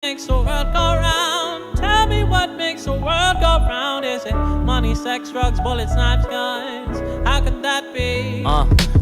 makes the world go round? Tell me what makes the world go round. Is it money, sex, drugs, bullets, knives, guns? How could that be?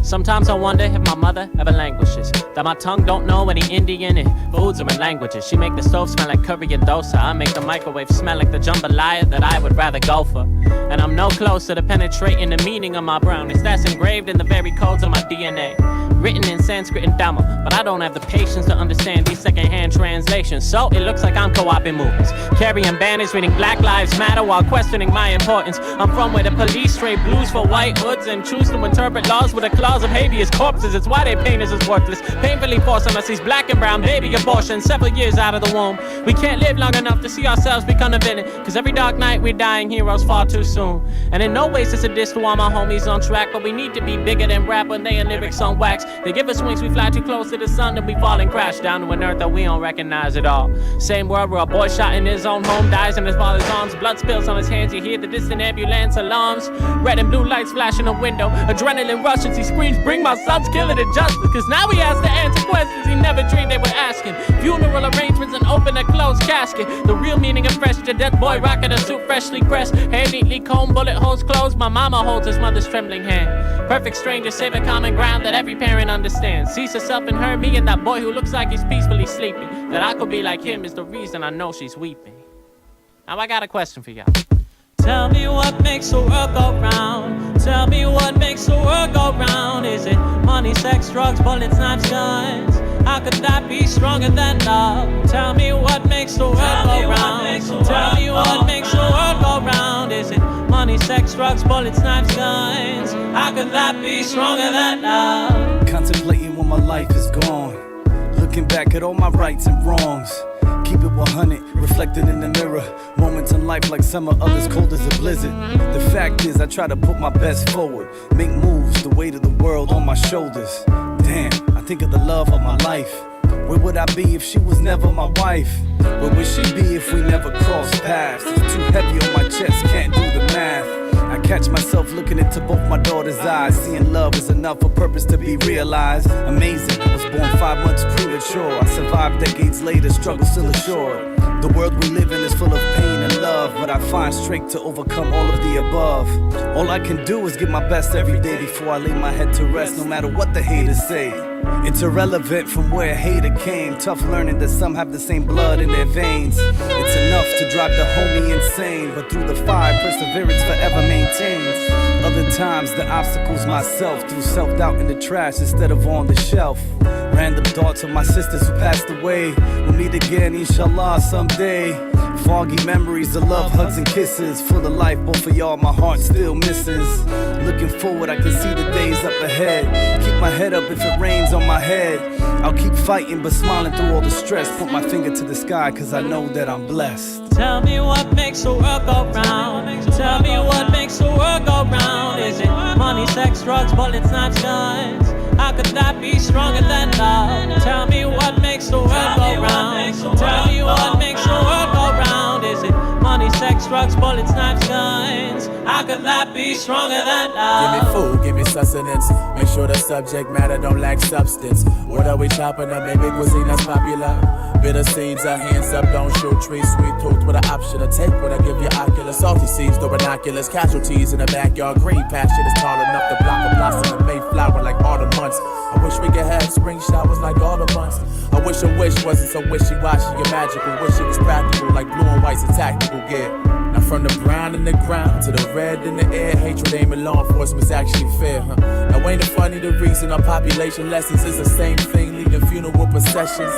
Sometimes I wonder if my mother ever languishes, that my tongue don't know any Indian foods or in languages. She make the stove smell like curry and dosa. I make the microwave smell like the jambalaya that I would rather go for. And I'm no closer to penetrating the meaning of my brownies. That's engraved in the very codes of my DNA. Written in Sanskrit and Tamil, but I don't have the patience to understand these secondhand translations. So it looks like I'm co-oping movies, carrying banners, reading Black Lives Matter while questioning my importance. I'm from where the police trade blues for white hoods and choose to interpret laws with the claws of habeas corpses. It's why they paint us as worthless, painfully forcing us these black and brown baby abortions several years out of the womb. We can't live long enough to see ourselves become a villain, cause every dark night we're dying heroes far too soon. And in no ways it's a diss to all my homies on track, but we need to be bigger than rap when they are lyrics on wax. They give us wings, we fly too close to the sun, and we fall and crash down to an earth that we don't recognize at all. Same world where a boy shot in his own home dies in his father's arms. Blood spills on his hands, you hear the distant ambulance alarms. Red and blue lights flash in the window, adrenaline rushes, he screams, bring my son's killer to justice. Cause now he has to answer questions he never dreamed they were asking. Funeral arrangements and open and closed casket. The real meaning of fresh, the death boy rocking a suit freshly pressed, hair neatly combed, bullet holes closed. My mama holds his mother's trembling hand. Perfect strangers save a common ground that every parent understands. Sees herself in her, me and that boy who looks like he's peacefully sleeping. That I could be like him is the reason I know she's weeping. Now I got a question for y'all. Tell me what makes the world go round. Tell me what makes the world go round. Is it money, sex, drugs, bullets, knives, guns? How could that be stronger than love? Tell me what makes the world go round. Tell me what makes the world go round. Is it money, sex, drugs, bullets, knives, guns? How could that be stronger than love? Contemplating when my life is gone, looking back at all my rights and wrongs. Keep it 100, reflected in the mirror. Moments in life like summer, others cold as a blizzard. The fact is I try to put my best forward, make moves, the weight of the world on my shoulders. Damn, I think of the love of my life. Where would I be if she was never my wife? Where would she be if we never crossed paths? It's too heavy on my chest, can't do the math. I catch myself looking into both my daughter's eyes, seeing love is enough for purpose to be realized. Amazing, I was born 5 months premature. I survived decades later, struggle still assured. The world we live in is full of pain and love, but I find strength to overcome all of the above. All I can do is give my best every day before I lay my head to rest, no matter what the haters say. It's irrelevant from where a hater came. Tough learning that some have the same blood in their veins. It's enough to drive the homie insane, but through the fire, perseverance forever maintains. Other times, the obstacles myself, threw self-doubt in the trash instead of on the shelf. Random thoughts of my sisters who passed away. We'll meet again, inshallah, someday. Foggy memories of love, hugs, and kisses. Full of life, both of y'all, my heart still misses. Looking forward, I can see the days up ahead. Keep my head up if it rains on my head. I'll keep fighting, but smiling through all the stress. Put my finger to the sky, cause I know that I'm blessed. Tell me what makes the world go round. Tell me what makes the world go round. Is it money, sex, drugs, bullets, knives, guns? How could that be stronger than love? Tell me what makes the world go round. Tell me what makes the world go round. Is it money, sex, drugs, bullets, knives, guns? How could that be stronger than love? Give me food, give me sustenance. Make sure the subject matter don't lack substance. What are we chopping up, baby? Cuisine that's popular. Bitter seeds, our hands up, don't shoot trees. Sweet tooth with an option to take what I give you ocular. Salty seeds, the binoculars. Casualties in the backyard. Green pasture is tall enough to block a blossom and Mayflower like autumn months. I wish we could have spring showers like all the months. I wish a wish wasn't so wishy-washy and magical. Wish it was practical like blue and white's a tactical gear. Now from the brown in the ground to the red in the air, hatred aiming law enforcement's actually fair, huh? Now ain't it funny the reason our population lessons is the same thing, leading funeral processions.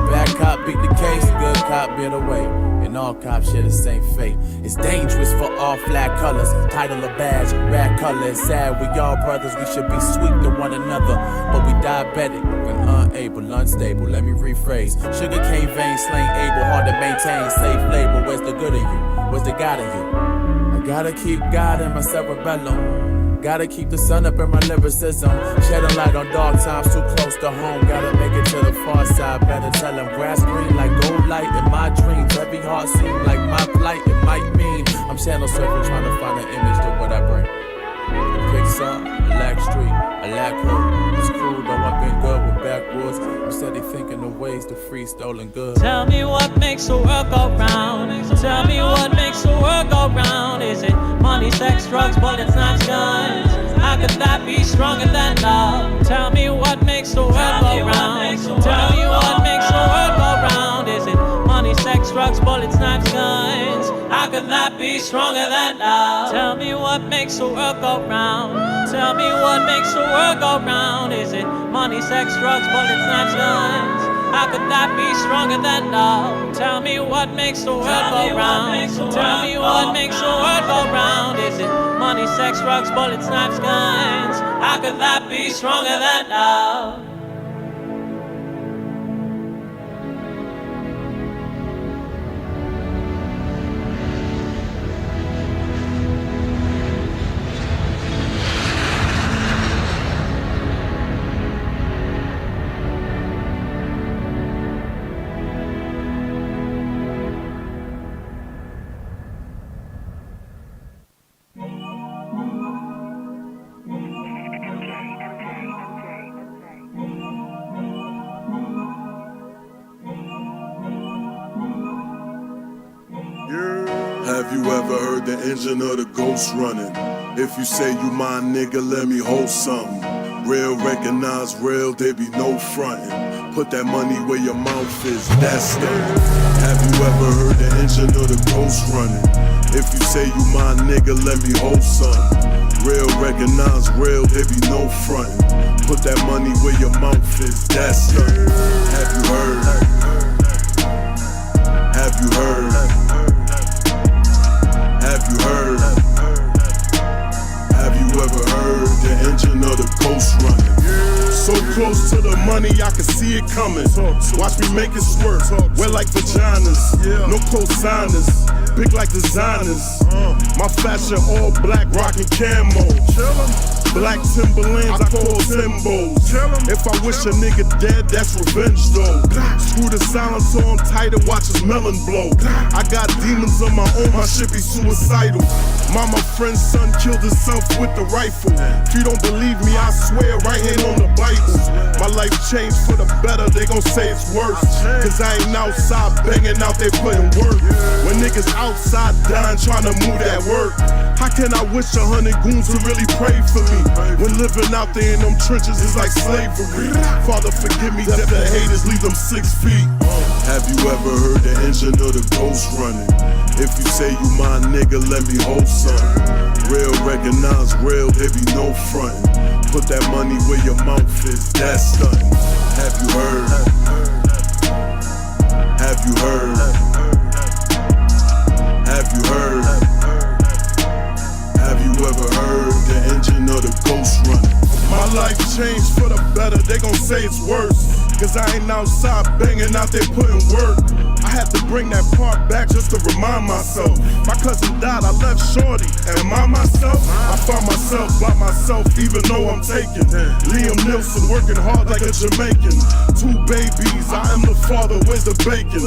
Bad cop beat the case, good cop beat away. And all cops share the same fate. It's dangerous for all flag colors. Title or badge, rag color. It's sad, we all brothers. We should be sweet to one another, but we diabetic and unable, unstable. Let me rephrase. Sugar cane vein, slain able, hard to maintain. Slave labor, where's the good in you? Where's the God in you? I gotta keep God in my cerebellum. Gotta keep the sun up in my lyricism. Shedding light on dark times too close to home. Gotta make it to the far side. Better tell them grass green like gold light in my dreams. Every heart seem like my plight. It might mean I'm channel surfing trying to find an image to what I bring. Pixar, I lack street, I lack hope. It's cool though I've been good with bad. backwoods. I'm steady thinking of ways to free stolen goods. Tell me what makes the world go round. Tell me what makes the world go round. Is it money, sex, drugs, bullets, knives, guns? How could that be stronger than love? Tell me what makes the world go round. Tell me what makes the world go round. Is it money, sex, drugs, bullets, knives, guns? How could that be stronger than love? Tell me what makes the world go round. Tell me what makes the world go round. Is it money, sex, drugs, bullets, knives, guns? How could that be stronger than love? Tell me what makes the world go round. Tell me what makes the world go round. Is it money, sex, drugs, bullets, knives, guns? How could that be stronger than love? Have you ever heard the engine of the ghost running? If you say you my nigga, let me hold something. Real recognize real, there be no frontin'. Put that money where your mouth is, that's stunning. Have you ever heard the engine of the ghost running? If you say you my nigga, let me hold something. Real recognize real, there be no frontin'. Put that money where your mouth is, that's stunning. Have you heard? Have you heard? Have you heard? Have you ever heard the engine of the ghost running? So close to the money, I can see it coming. Watch me make it squirt, wet like vaginas. No co-signers, big like designers. My fashion all black, rockin' camo. Black Timberlands, I call Timbos. If I wish a nigga dead, that's revenge though. Screw the silence on tight and watch his melon blow. I got demons of my own, my shit be suicidal. Mama friend's son killed himself with the rifle. If you don't believe me, I swear right hand on the Bible. My life changed for the better, they gon' say it's worse. Cause I ain't outside banging out, they putting work. When niggas outside dying, trying to move that work. How can I wish 100 goons to really pray for me? When living out there in them trenches is like slavery. Father forgive me, that the haters leave them 6 feet. Have you ever heard the engine of the ghost running? If you say you my nigga, let me hold something. Real recognize real, there be no frontin'. Put that money where your mouth is, that's stuntin'. Have you heard? Have you heard? Have you heard? Have you ever heard the engine of the ghost running? My life changed for the better, they gon' say it's worse. Cause I ain't outside banging out there putting work. I had to bring that part back just to remind myself. My cousin died, I left shorty. Am I myself? I found myself by myself even though I'm taken. Liam Nilsson working hard like a Jamaican. 2 babies, I am the father, where's the bacon?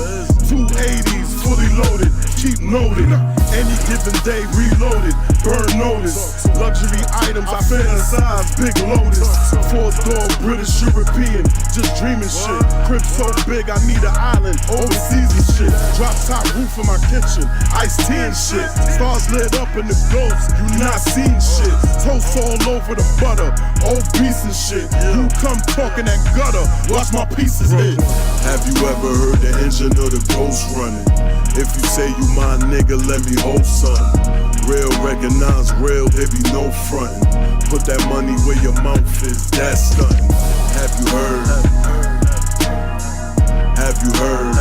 2 80s, fully loaded, keep noted. Any given day, reloaded, burn notice. Luxury items, I fantasize, big lotus. 4-door, British, European, just dreaming shit. Crib so big, I need an island, overseas and shit. Drop top roof in my kitchen, iced tea and shit. Stars lit up in the globes, you not seen shit. Toast all over the butter, old beast and shit. You come talking that gutter, watch my pieces hit. Have you ever heard the engine of the ghost running? If you say you my nigga, let me hold something. Real recognize real, there be no frontin'. Put that money where your mouth is, that's stuntin'. Have you heard? Have you heard?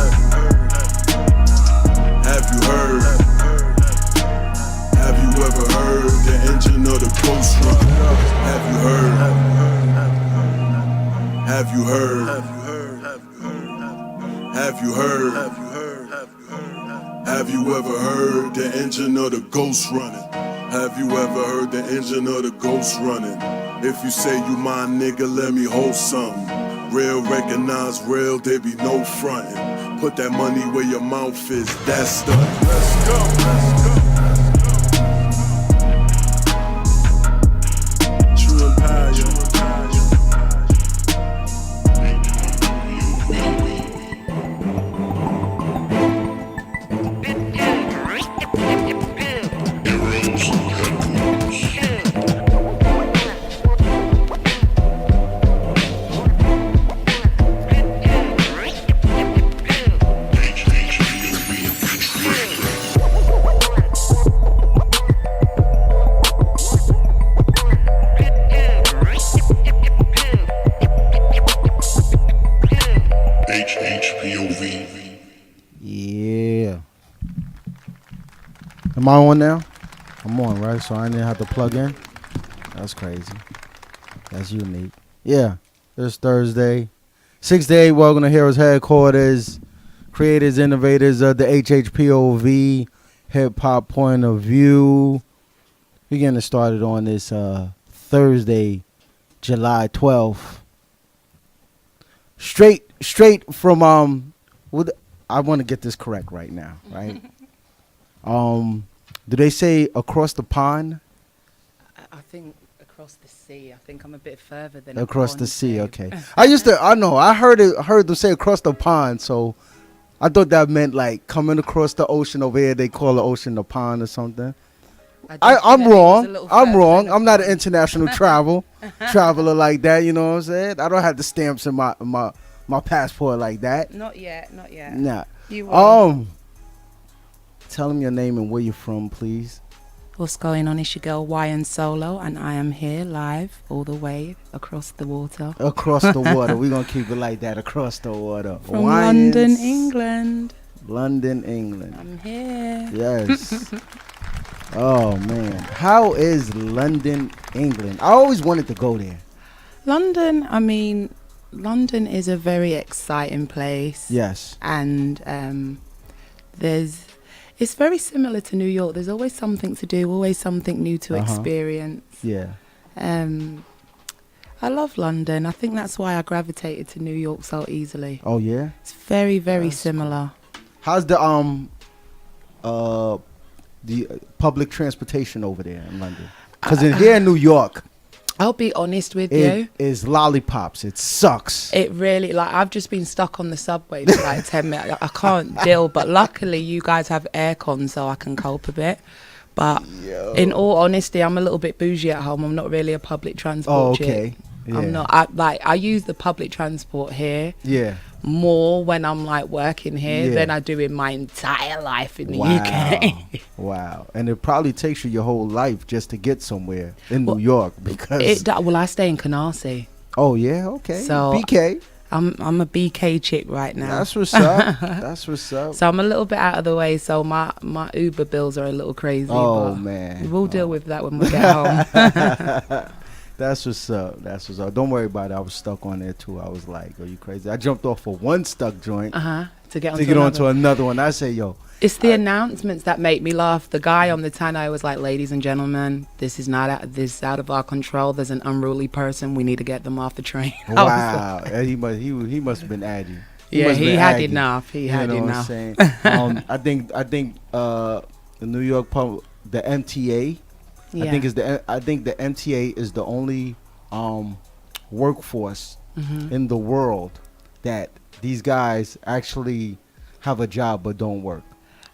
Have you heard? Have you ever heard the engine of the ghost run? Have you heard? Have you heard? Have you heard? Have you ever heard the engine of the ghost running? Have you ever heard the engine of the ghost running? If you say you my nigga, let me hold something. Real recognize real, there be no frontin'. Put that money where your mouth is, that's stuntin'. Let's go, let's go. True Empire. Yeah. Am I on now? I'm on, right? So I didn't have to plug in. That's crazy. That's unique. Yeah. It's Thursday. 6 to 8. Welcome to Heroes Headquarters. Creators, innovators of the HHPOV hip hop point of view. We're getting started on this Thursday, July 12th. Straight from I want to get this correct right now, right? Do they say across the pond? I think across the sea. I think I'm a bit further than across the sea. Okay. I heard them say across the pond, so I thought that meant like coming across the ocean over here. They call the ocean the pond or something. I'm wrong. I'm not an international traveler like that. You know what I'm saying? I don't have the stamps in my passport like that. Not yet. Nah. You will. Tell them your name and where you're from, please. What's going on? It's your girl YN Solo, and I am here live all the way across the water. Across the water. We're going to keep it like that, across the water. From London, England. London, England. I'm here. Yes. Oh, man. How is London, England? I always wanted to go there. London is a very exciting place. Yes. And it's very similar to New York. There's always something to do, always something new to experience. Yeah. I love London. I think that's why I gravitated to New York so easily. Oh, yeah? It's very, very similar. How's the public transportation over there in London? Because here in New York, I'll be honest with it you. is lollipops. It sucks. It really, I've just been stuck on the subway for like 10 minutes. I can't deal, but luckily you guys have aircon so I can cope a bit. But in all honesty, I'm a little bit bougie at home. I'm not really a public transport chick. Yeah. I'm not. I use the public transport here. Yeah. More when I'm like working here than I do in my entire life in the UK. Wow. And it probably takes you your whole life just to get somewhere in New York because I stay in Canarsie. Oh yeah, okay. So BK. I'm a BK chick right now. That's what's up. That's what's up. So I'm a little bit out of the way, so my Uber bills are a little crazy. Oh man. We'll deal with that when we get home. That's what's up. That's what's up. Don't worry about it. I was stuck on there too. I was like, "Are you crazy?" I jumped off of one stuck joint to get onto another one. I say, "Yo." It's the announcements that make me laugh. The guy on the tannoy was like, "Ladies and gentlemen, this is out of our control. There's an unruly person. We need to get them off the train." Wow. And he must have been aggy. He had enough. He had enough. I think the New York the MTA. Yeah. I think the MTA is the only workforce in the world that these guys actually have a job but don't work.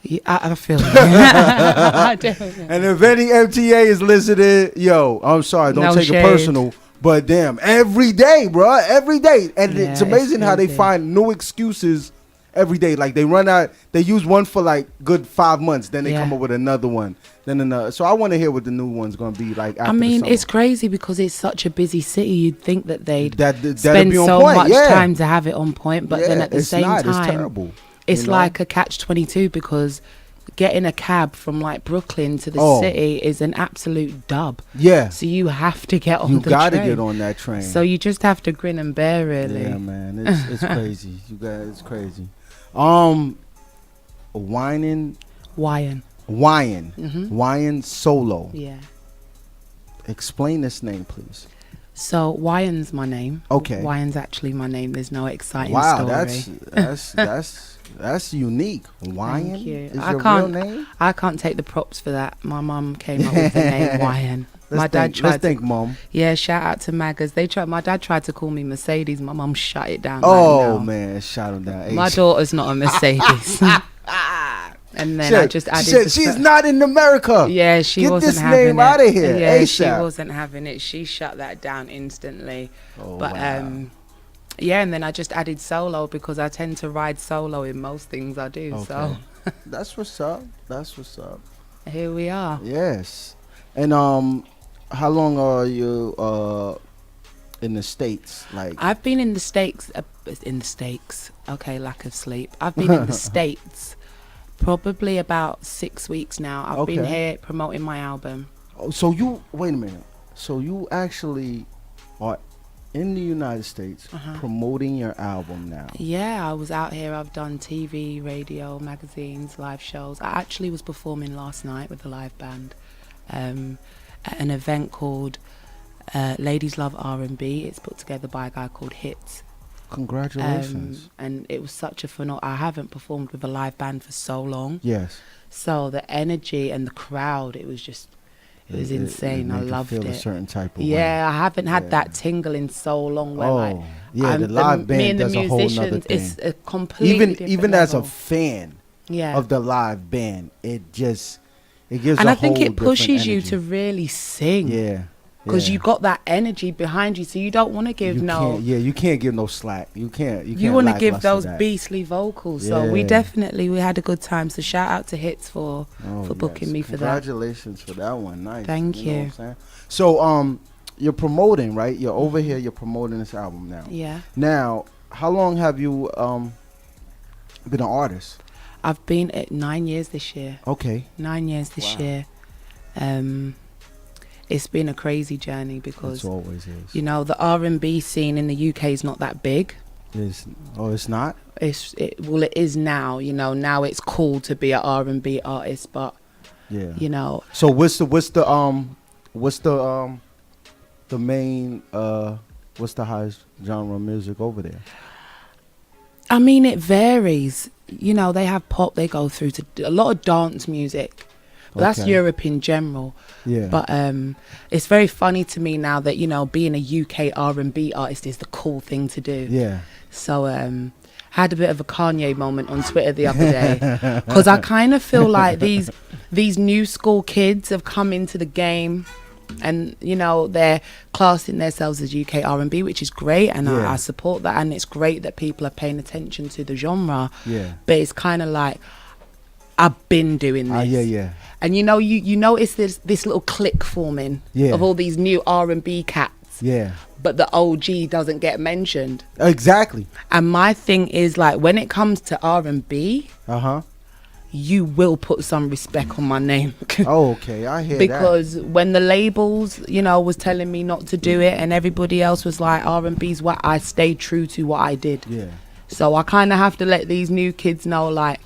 Yeah, I feel it. I do. And if any MTA is listening, yo, I'm sorry, don't take it personal. But damn, every day, bro, every day. And it's amazing how they find new excuses every day. Like they run out, they use one for like good 5 months, then they come up with another one, then another. So I want to hear what the new one's going to be like after the summer. It's crazy because it's such a busy city. You'd think that they'd spend so much time to have it on point, but then at the same time, it's terrible. It's like a catch-22 because getting a cab from like Brooklyn to the city is an absolute dub. Yeah. So you have to get on the train. You got to get on that train. So you just have to grin and bear, really. Yeah, man. It's crazy. You guys, it's crazy. Wyan Solo. Yeah. Explain this name, please. So Wyan's my name. Okay. Wyan's actually my name. There's no exciting story. That's unique. Wyan is your real name? I can't take the props for that. My mum came up with the name Wyan. Let's thank Mom. Yeah, shout out to Maggers. My dad tried to call me Mercedes. My mum shut it down. Oh man, shut him down. My daughter's not a Mercedes. And then I just added. She's not in America. Yeah, she wasn't having it. Get this name out of here. Yeah, ASAP. she wasn't having it. She shut that down instantly. Oh, but wow. Yeah, and then I just added Solo because I tend to ride solo in most things I do. Okay. So that's what's up. That's what's up. Here we are. Yes. And how long are you in the States? Like, I've been in the States, okay, lack of sleep. I've been in the States probably about 6 weeks now. I've been Okay. here promoting my album. oh, so you wait a minute. So you actually are in the United States promoting your album now. Yeah, I was out here. I've done TV, radio, magazines, live shows. I actually was performing last night with a live band at an event called Ladies Love R&B. It's put together by a guy called Hits. Congratulations. And it was such a fun. I haven't performed with a live band for so long. Yes. So the energy and the crowd, it was insane. I make you loved feel it. a certain type of way. Yeah, I haven't had Yeah. that tingle in so long. Where Oh, like, yeah, the live band me and the does a whole nother musicians, thing. it's a completely Even different as a level. fan Yeah. of the live band, it gives And a I think whole it pushes different you energy. to really sing. Yeah. Because yeah. you got that energy behind you, so you don't want to give you can't give no slack. You can't want to give lackluster those that. beastly vocals. So we had a good time. So shout out to Hits for booking yes. me for that. Congratulations for that one. Nice. Thank know you. what I'm saying? So you're promoting, right? You're over here, you're promoting this album now. Yeah. Now, how long have you been an artist? I've been at 9 years this year. Okay. 9 years this year. It's been a crazy journey because It always is. you know the R&B scene in the UK is not that big. It's not? It is now. You know, now it's cool to be an R&B artist, but Yeah. you know, So what's the main what's the highest genre of music over there? I mean, it varies. You know, they have pop. They go through to a lot of dance music. But that's Okay. Europe in general. Yeah. But it's very funny to me now that, you know, being a UK R&B artist is the cool thing to do. Yeah. So had a bit of a Kanye moment on Twitter the other day because I kind of feel like these new school kids have come into the game and, you know, they're classing themselves as UK R&B, which is great, and Yeah. I support that, and it's great that people are paying attention to the genre. Yeah. But it's kind of like, I've been doing this. Yeah. And you know, you notice this little clique forming of all these new R&B cats. Yeah. But the OG doesn't get mentioned. Exactly. And my thing is, like, when it comes to R&B, you will put some respect on my name. Oh, okay. I hear because when the labels, you know, was telling me not to do it and everybody else was like, R&B's what, I stayed true to what I did. that. Yeah. So I kind of have to let these new kids know, like,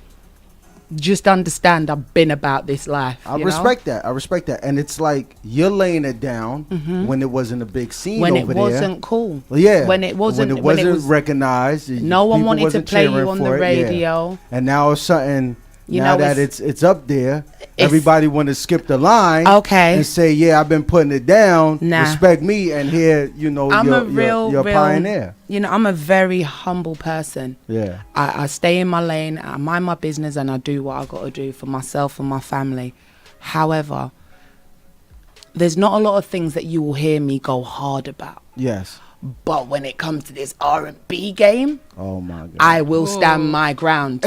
just understand I've been about this life. I you know? respect that. I respect that. And it's like you're laying it down when it wasn't a big scene when over it there. wasn't cool. Well, yeah. When it wasn't when it was recognized. No one people wanted to wasn't play you cheering on the for it, yeah. radio. And now it's something. You now know, that it's up there, everybody want to skip the line. Okay. And say, yeah, I've been putting it down. Nah. Respect me, and here, you know, I'm you're a pioneer. You know, I'm a very humble person. Yeah. I stay in my lane, I mind my business, and I do what I got to do for myself and my family. However, there's not a lot of things that you will hear me go hard about. Yes. But when it comes to this R&B game, Oh my God. I will stand my ground.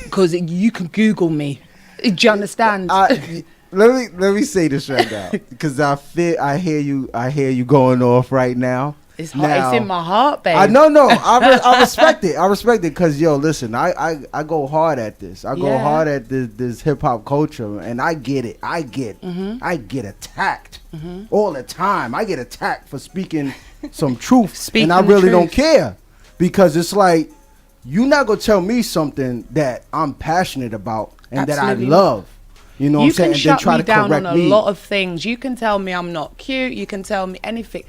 Because you can Google me. Do you understand? Let me say this right now, because I hear you going off right now. It's in my heart, babe. I respect it. I respect it because, yo, listen, I go hard at this. I go hard at this hip hop culture, and I get it. I get attacked all the time. I get attacked for speaking some truth, and I really don't care, because it's like, you're not gonna tell me something that I'm passionate about and Absolutely that I love. You know what I'm saying? You And can then shut try me to down correct on a me. lot of things. You can tell me I'm not cute. You can tell me anything.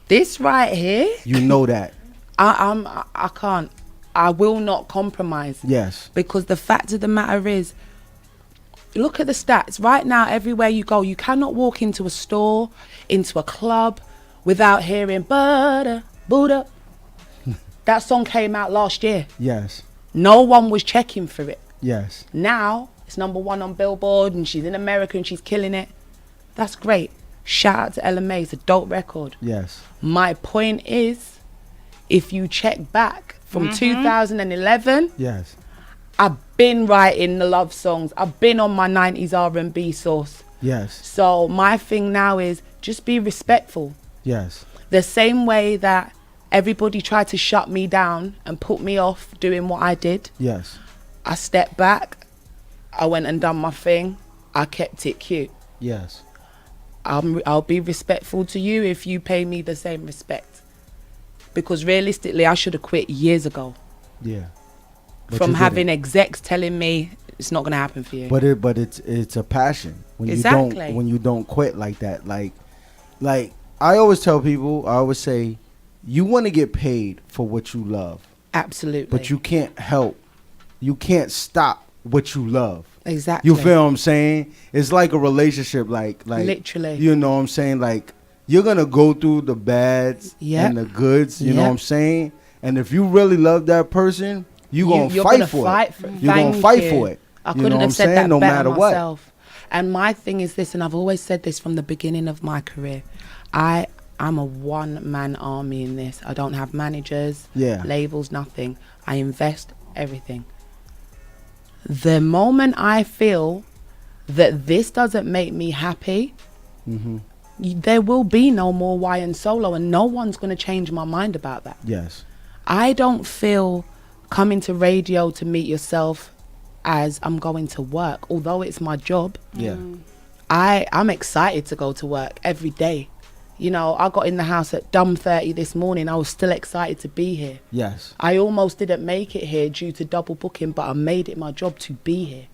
This right here, You know that. I can't. I will not compromise. Yes. Because the fact of the matter is, look at the stats. Right now, everywhere you go, you cannot walk into a store, into a club, without hearing Buddha, Buddha. That song came out last year. Yes. No one was checking for it. Yes. Now, it's #1 on Billboard, and she's in America and she's killing it. That's great. Shout out to lmao. It's a dope record. Yes. My point is, if you check back from 2011, Yes. I've been writing the love songs. I've been on my 90s R&B sauce. Yes. So my thing now is just be respectful. Yes. The same way that everybody tried to shut me down and put me off doing what I did, Yes. I stepped back, I went and done my thing, I kept it cute. Yes. I'll be respectful to you if you pay me the same respect. Because realistically, I should have quit years ago. Yeah. But From you having didn't. execs telling me it's not gonna happen for you. But it's a passion when Exactly. you don't quit like that. Like I always tell people, I always say, you want to get paid for what you love, Absolutely. but you can't stop what you love. Exactly. You feel what I'm saying? It's like a relationship, like Literally. You know what I'm saying? Like you're gonna go through the bads Yep. and the goods. You know Yep. what I'm saying? And if you really love that person, you're You're fight gonna for fight it. for it. You're gonna Thank fight you. for it. I You couldn't know what have I'm said saying? that No better matter what. myself. And my thing is this, and I've always said this from the beginning of my career. I'm a one-man army in this. I don't have managers, Yeah. labels, nothing. I invest everything. The moment I feel that this doesn't make me happy, there will be no more YN Solo, and no one's going to change my mind about that. Yes. I don't feel coming to radio to meet yourself as I'm going to work, although it's my job. Yeah. I'm excited to go to work every day. You know, I got in the house at dumb 30 this morning. I was still excited to be here. Yes. I almost didn't make it here due to double booking, but I made it my job to be here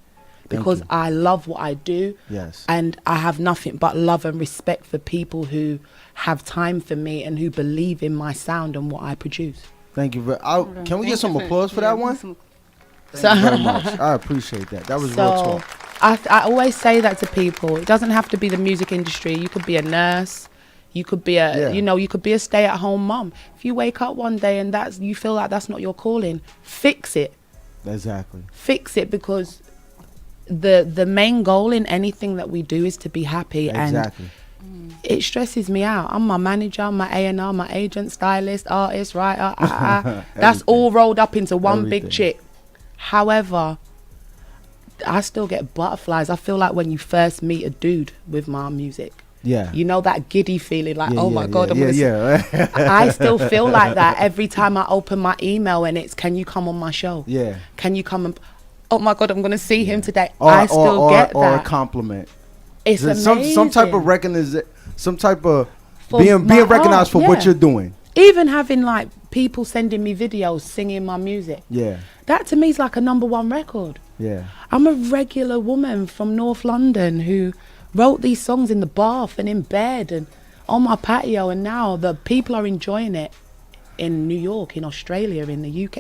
because you. I love what I do. Yes. And I have nothing but love and respect for people who have time for me and who believe in my sound and what I produce. Thank you. Can we get some applause for that one? So, Very much. I appreciate that. That was real talk. I always say that to people. It doesn't have to be the music industry. You could be a nurse. You could be you could be a stay-at-home mom. If you wake up one day and you feel like that's not your calling, fix it. Exactly. Fix it, because the main goal in anything that we do is to be happy. Exactly. And it stresses me out. I'm my manager, my A&R, my agent, stylist, artist, writer. That's all rolled up into one big chick. However, I still get butterflies. I feel like when you first meet a dude with my music. Yeah. You know that giddy feeling, like, Yeah, oh my God, I'm gonna yeah. I still feel like that every time I open my email and it's, can you come on my show? Yeah. Can you come and, oh my God, I'm going to see him today. I still get that. Or a compliment. It's amazing. Some type of recognition, some type of For being my recognized art, for what you're doing. Even having like people sending me videos singing my music. Yeah. That to me is like a #1 record. Yeah. I'm a regular woman from North London who wrote these songs in the bath and in bed and on my patio, and now the people are enjoying it in New York, in Australia, in the UK.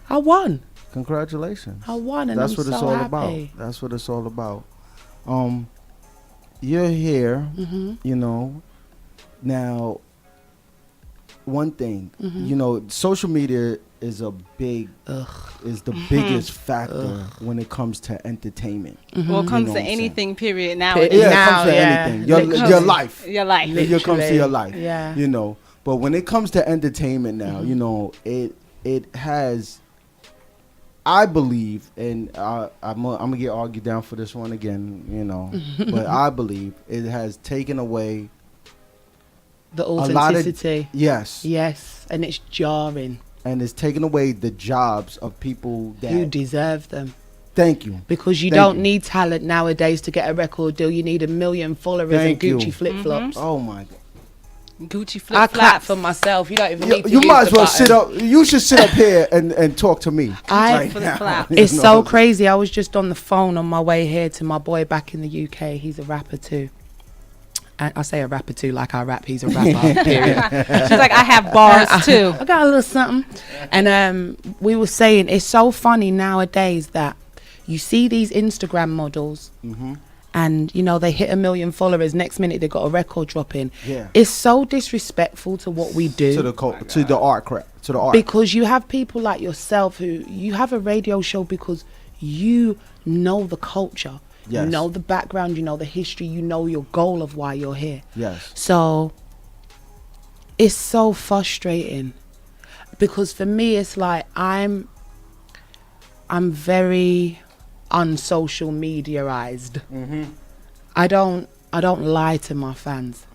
I won. Congratulations. I won, and That's I'm what so it's all happy. about. That's what it's all about. You're here, you know. Now, one thing, you know, social media is the biggest factor when it comes to entertainment. Well, it comes know to what I'm anything, period, Yeah, nowadays. it Now, comes to yeah. anything. Your Literally. life. Your life. It comes to your life. Yeah. You know. But when it comes to entertainment now, you know, it has, I believe, and I'm gonna get argued down for this one again, you know, but I believe it has taken away The a lot of authenticity. yes, Yes, and it's jarring. and it's taken away the jobs of people that You deserve them. Thank you. Because you Thank don't you. need talent nowadays to get a record deal. You need 1 million followers Thank you. and Gucci flip-flops. Oh my God. Gucci I clap flip-flops. for myself. You don't even need to You use might as the well button. sit up. You should sit up here and talk to me. right for the now. flap. You It's know? so crazy. I was just on the phone on my way here to my boy back in the UK. He's a rapper too. And I say a rapper too, like I rap. He's a rapper. Period. She's like, I have bars too. I got a little something. And we were saying it's so funny nowadays that you see these Instagram models and, you know, they hit 1 million followers. Next minute, they got a record dropping. Yeah. It's so disrespectful to what we do. To the art crap. To the art. Because you have people like yourself who, you have a radio show because you know the culture. Yes. You know the background, you know the history, you know your goal of why you're here. Yes. So it's so frustrating because for me it's like I'm very unsocial mediaized. I don't lie to my fans.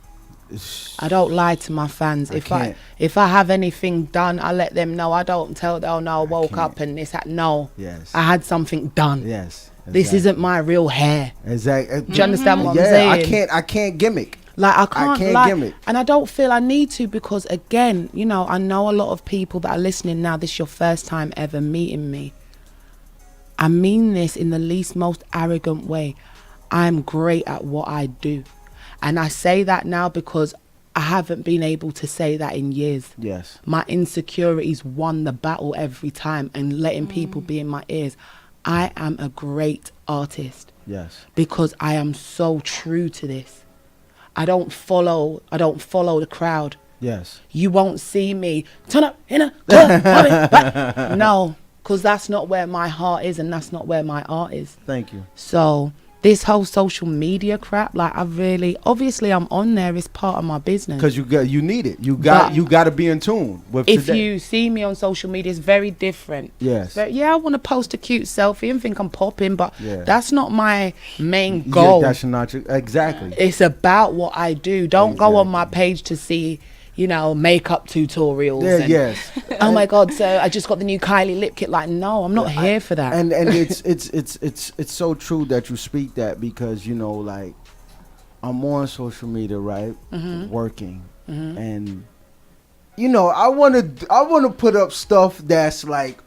I don't lie to my fans. If I have anything done, I let them know. I don't tell them, oh no, I woke up and this. No. Yes. I had something done. Yes. Exactly. This isn't my real hair. Exactly. Do you understand what I'm saying? I can't gimmick. Like I can't gimmick. And I don't feel I need to, because again, you know, I know a lot of people that are listening now. This is your first time ever meeting me. I mean this in the least most arrogant way. I'm great at what I do. And I say that now because I haven't been able to say that in years. Yes. My insecurities won the battle every time, and letting people be in my ears. I am a great artist. Yes. Because I am so true to this. I don't follow the crowd. Yes. You won't see me turn up in a club. No, because that's not where my heart is, and that's not where my art is. Thank you. So this whole social media crap, like obviously I'm on there. It's part of my business. Because you need it. You got to be in tune with if today. you see me on social media, it's very different. Yes. I want to post a cute selfie and think I'm popping, but that's not my main goal. Yeah, that's not your, exactly. It's about what I do. Don't go on my page to see, you know, makeup tutorials. Yeah, yes. Oh my God! So I just got the new Kylie lip kit. Like, no, I'm not here for that. And it's so true that you speak that, because you know, like, I'm on social media, right? Working, and you know, I want to put up stuff that's like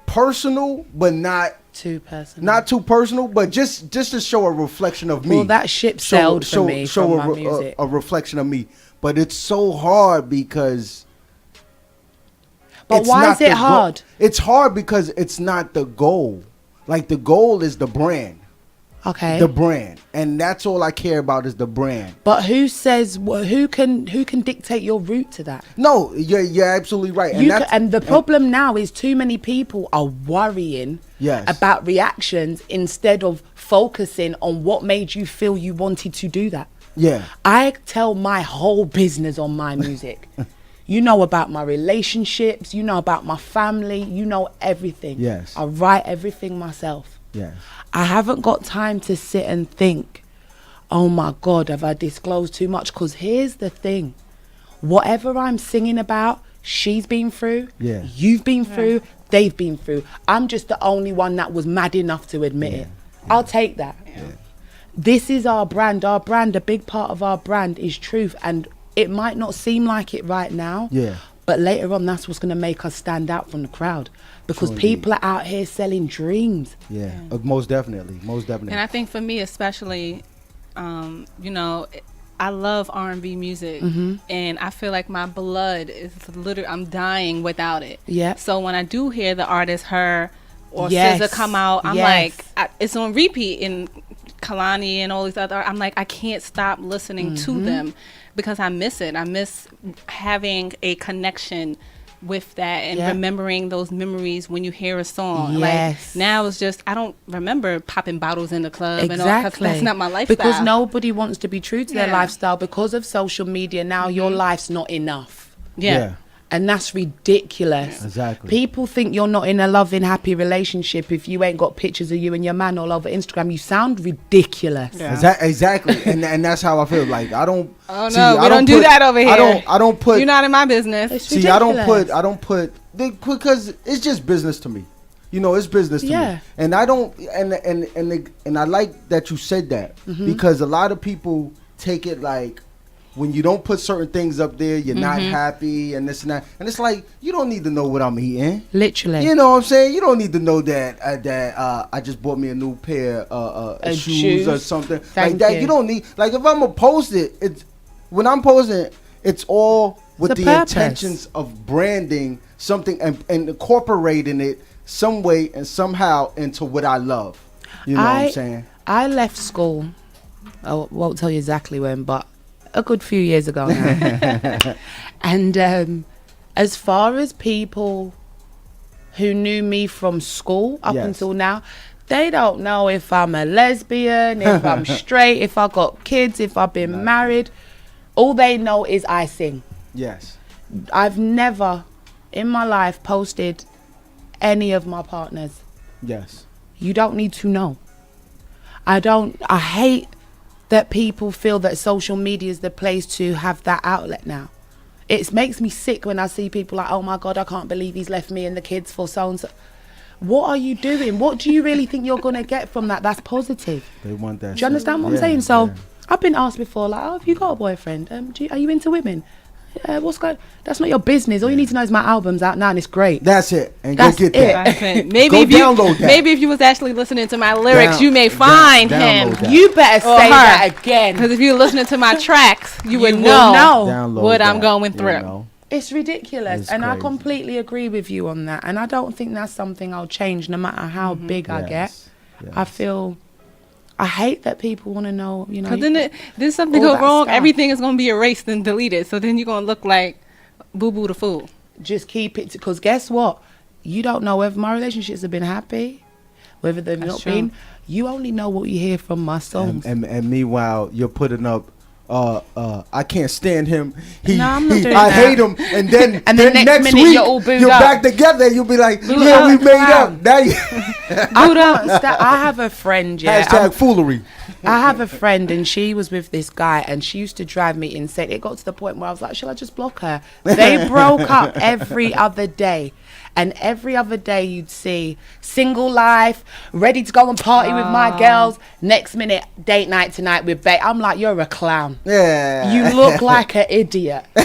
personal, but not too personal. Not too personal, but just to show a reflection of me. Well, that ship sailed for me from my music. A reflection of me. But it's so hard because. But why is it hard? It's hard because it's not the goal. Like, the goal is the brand. Okay. The brand, and that's all I care about is the brand. But who says who can dictate your route to that? No, you're absolutely right. And the problem now is too many people are worrying about reactions instead of focusing on what made you feel you wanted to do that. Yeah. I tell my whole business on my music. You know about my relationships, you know about my family, you know everything. Yes. I write everything myself. Yes. I haven't got time to sit and think, oh my God, have I disclosed too much? Because here's the thing. Whatever I'm singing about, she's been through, you've been through, they've been through. I'm just the only one that was mad enough to admit it. I'll take that. This is our brand. Our brand, a big part of our brand is truth. And it might not seem like it right now. Yeah. But later on, that's what's going to make us stand out from the crowd. Because people are out here selling dreams. Yeah, most definitely. Most definitely. And I think for me especially, you know, I love R&B music. And I feel like my blood is literally, I'm dying without it. Yeah. So when I do hear the artist, her or SZA come out, I'm like, it's on repeat in Kalani and all these other, I'm like, I can't stop listening to them because I miss it. I miss having a connection with that and remembering those memories when you hear a song. Like now it's just, I don't remember popping bottles in the club and all, 'cause that's not my lifestyle. Because nobody wants to be true to their lifestyle because of social media. Now your life's not enough. And that's ridiculous. Exactly. People think you're not in a loving, happy relationship if you ain't got pictures of you and your man all over Instagram. You sound ridiculous. Exactly. and that's how I feel. Like, I don't. Oh no, we don't do that over here. I don't put. You're not in my business. See, I don't put because it's just business to me. You know, it's business to me. And I don't. And I like that you said that because a lot of people take it like, when you don't put certain things up there, you're not happy and this and that. And it's like, you don't need to know what I'm eating. Literally. You know what I'm saying? You don't need to know that I just bought me a new pair of shoes or something. Like that. You don't need, like, if I'm going to post it, when I'm posting, it's all with the intentions of branding something and incorporating it some way and somehow into what I love. You know what I'm saying? I left school. I won't tell you exactly when, but a good few years ago now. And as far as people who knew me from school up until now, they don't know if I'm a lesbian, if I'm straight, if I got kids, if I've been married. All they know is I sing. Yes. I've never in my life posted any of my partners. Yes. You don't need to know. I hate that people feel that social media is the place to have that outlet now. It makes me sick when I see people like, oh my God, I can't believe he's left me and the kids for so and so. What are you doing? What do you really think you're going to get from that? That's positive. They want that. Do you understand what I'm saying? So I've been asked before, like, oh, have you got a boyfriend? Are you into women? What's going? That's not your business. All you need to know is my album's out now and it's great. That's it. And That's go get that. Maybe Go if you download that. maybe if you was actually listening to my lyrics, you may find him. download that. You better Or say her. that again. Because if you're listening to my tracks, you would will know Download what I'm that, going you through. know. It's ridiculous. It's And I crazy. completely agree with you on that. And I don't think that's something I'll change no matter how big I get. Yes. I hate that people want to know, you know. Because then there's something all go that wrong, stuff. everything is going to be erased and deleted. So then you're going to look like Boo Boo the Fool. Just keep it, because guess what? You don't know whether my relationships have been happy, whether they've That's not true. been. You only know what you hear from my songs. And meanwhile, you're putting up. I can't stand him. No, I'm not doing I that. hate him. And then, And then next minute week, you're all booed you're up. back together. You'll be like, Booed yeah, we up, made clown. up. Now you I have a friend, yeah. hashtag foolery. I have a friend and she was with this guy and she used to drive me insane. It got to the point where I was like, shall I just block her? They broke up every other day. And every other day you'd see single life, ready to go and party with my girls. Next minute, date night tonight with babe. I'm like, you're a clown. Yeah. You look like an idiot. Do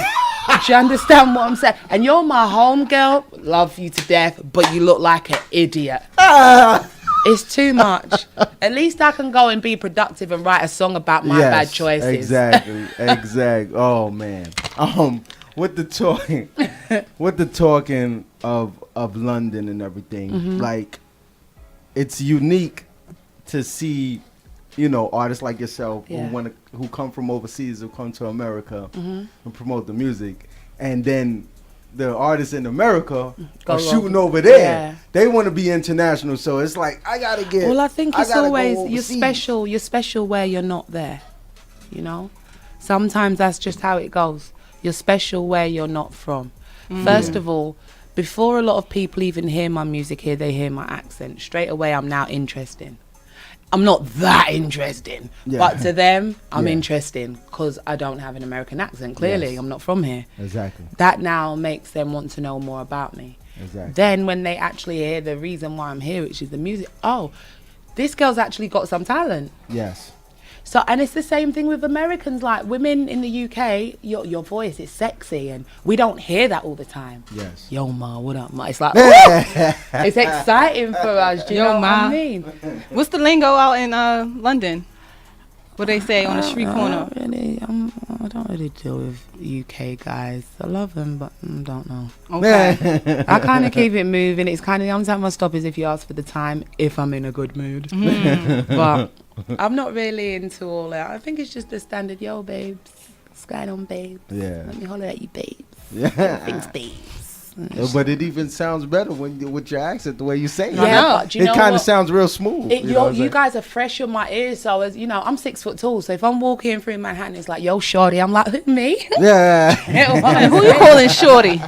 you understand what I'm saying? And you're my home girl, love you to death, but you look like an idiot. It's too much. At least I can go and be productive and write a song about my bad choices. Exactly. Oh man. With the talking of London and everything, like it's unique to see, you know, artists like yourself who come from overseas, who come to America and promote the music, and then the artists in America are shooting over there. Yeah. They want to be international, so it's like I gotta get. Well, I think it's gotta go always overseas. you're special where you're not there. You know, sometimes that's just how it goes. You're special where you're not from. First of all, before a lot of people even hear my music here, they hear my accent. Straight away, I'm now interesting. I'm not that interesting, but to them, I'm interesting because I don't have an American accent. Clearly, I'm not from here. Exactly. That now makes them want to know more about me. Exactly. Then when they actually hear the reason why I'm here, which is the music, oh, this girl's actually got some talent. Yes. So, and it's the same thing with Americans, like women in the UK, your voice is sexy and we don't hear that all the time. Yes. Yo, ma, what up, ma? It's like, it's exciting for us, do you know what I mean? What's the lingo out in London? What they say on the street corner? I don't really deal with UK guys. I love them, but don't know. Okay. I kind of keep it moving. It's kind of, the only time I stop is if you ask for the time, if I'm in a good mood. But I'm not really into all that. I think it's just the standard, yo, babes. What's going on, babes? Yeah. Let me holler at you, babes. Yeah. Things, babes. But it even sounds better when with your accent, the way you say it. Yeah, but do you know it kind of what? sounds real smooth. You guys are fresh on my ears, so as you know, I'm 6 foot tall. So if I'm walking through Manhattan, it's like, yo, shorty. I'm like, me? Yeah. Who you calling shorty?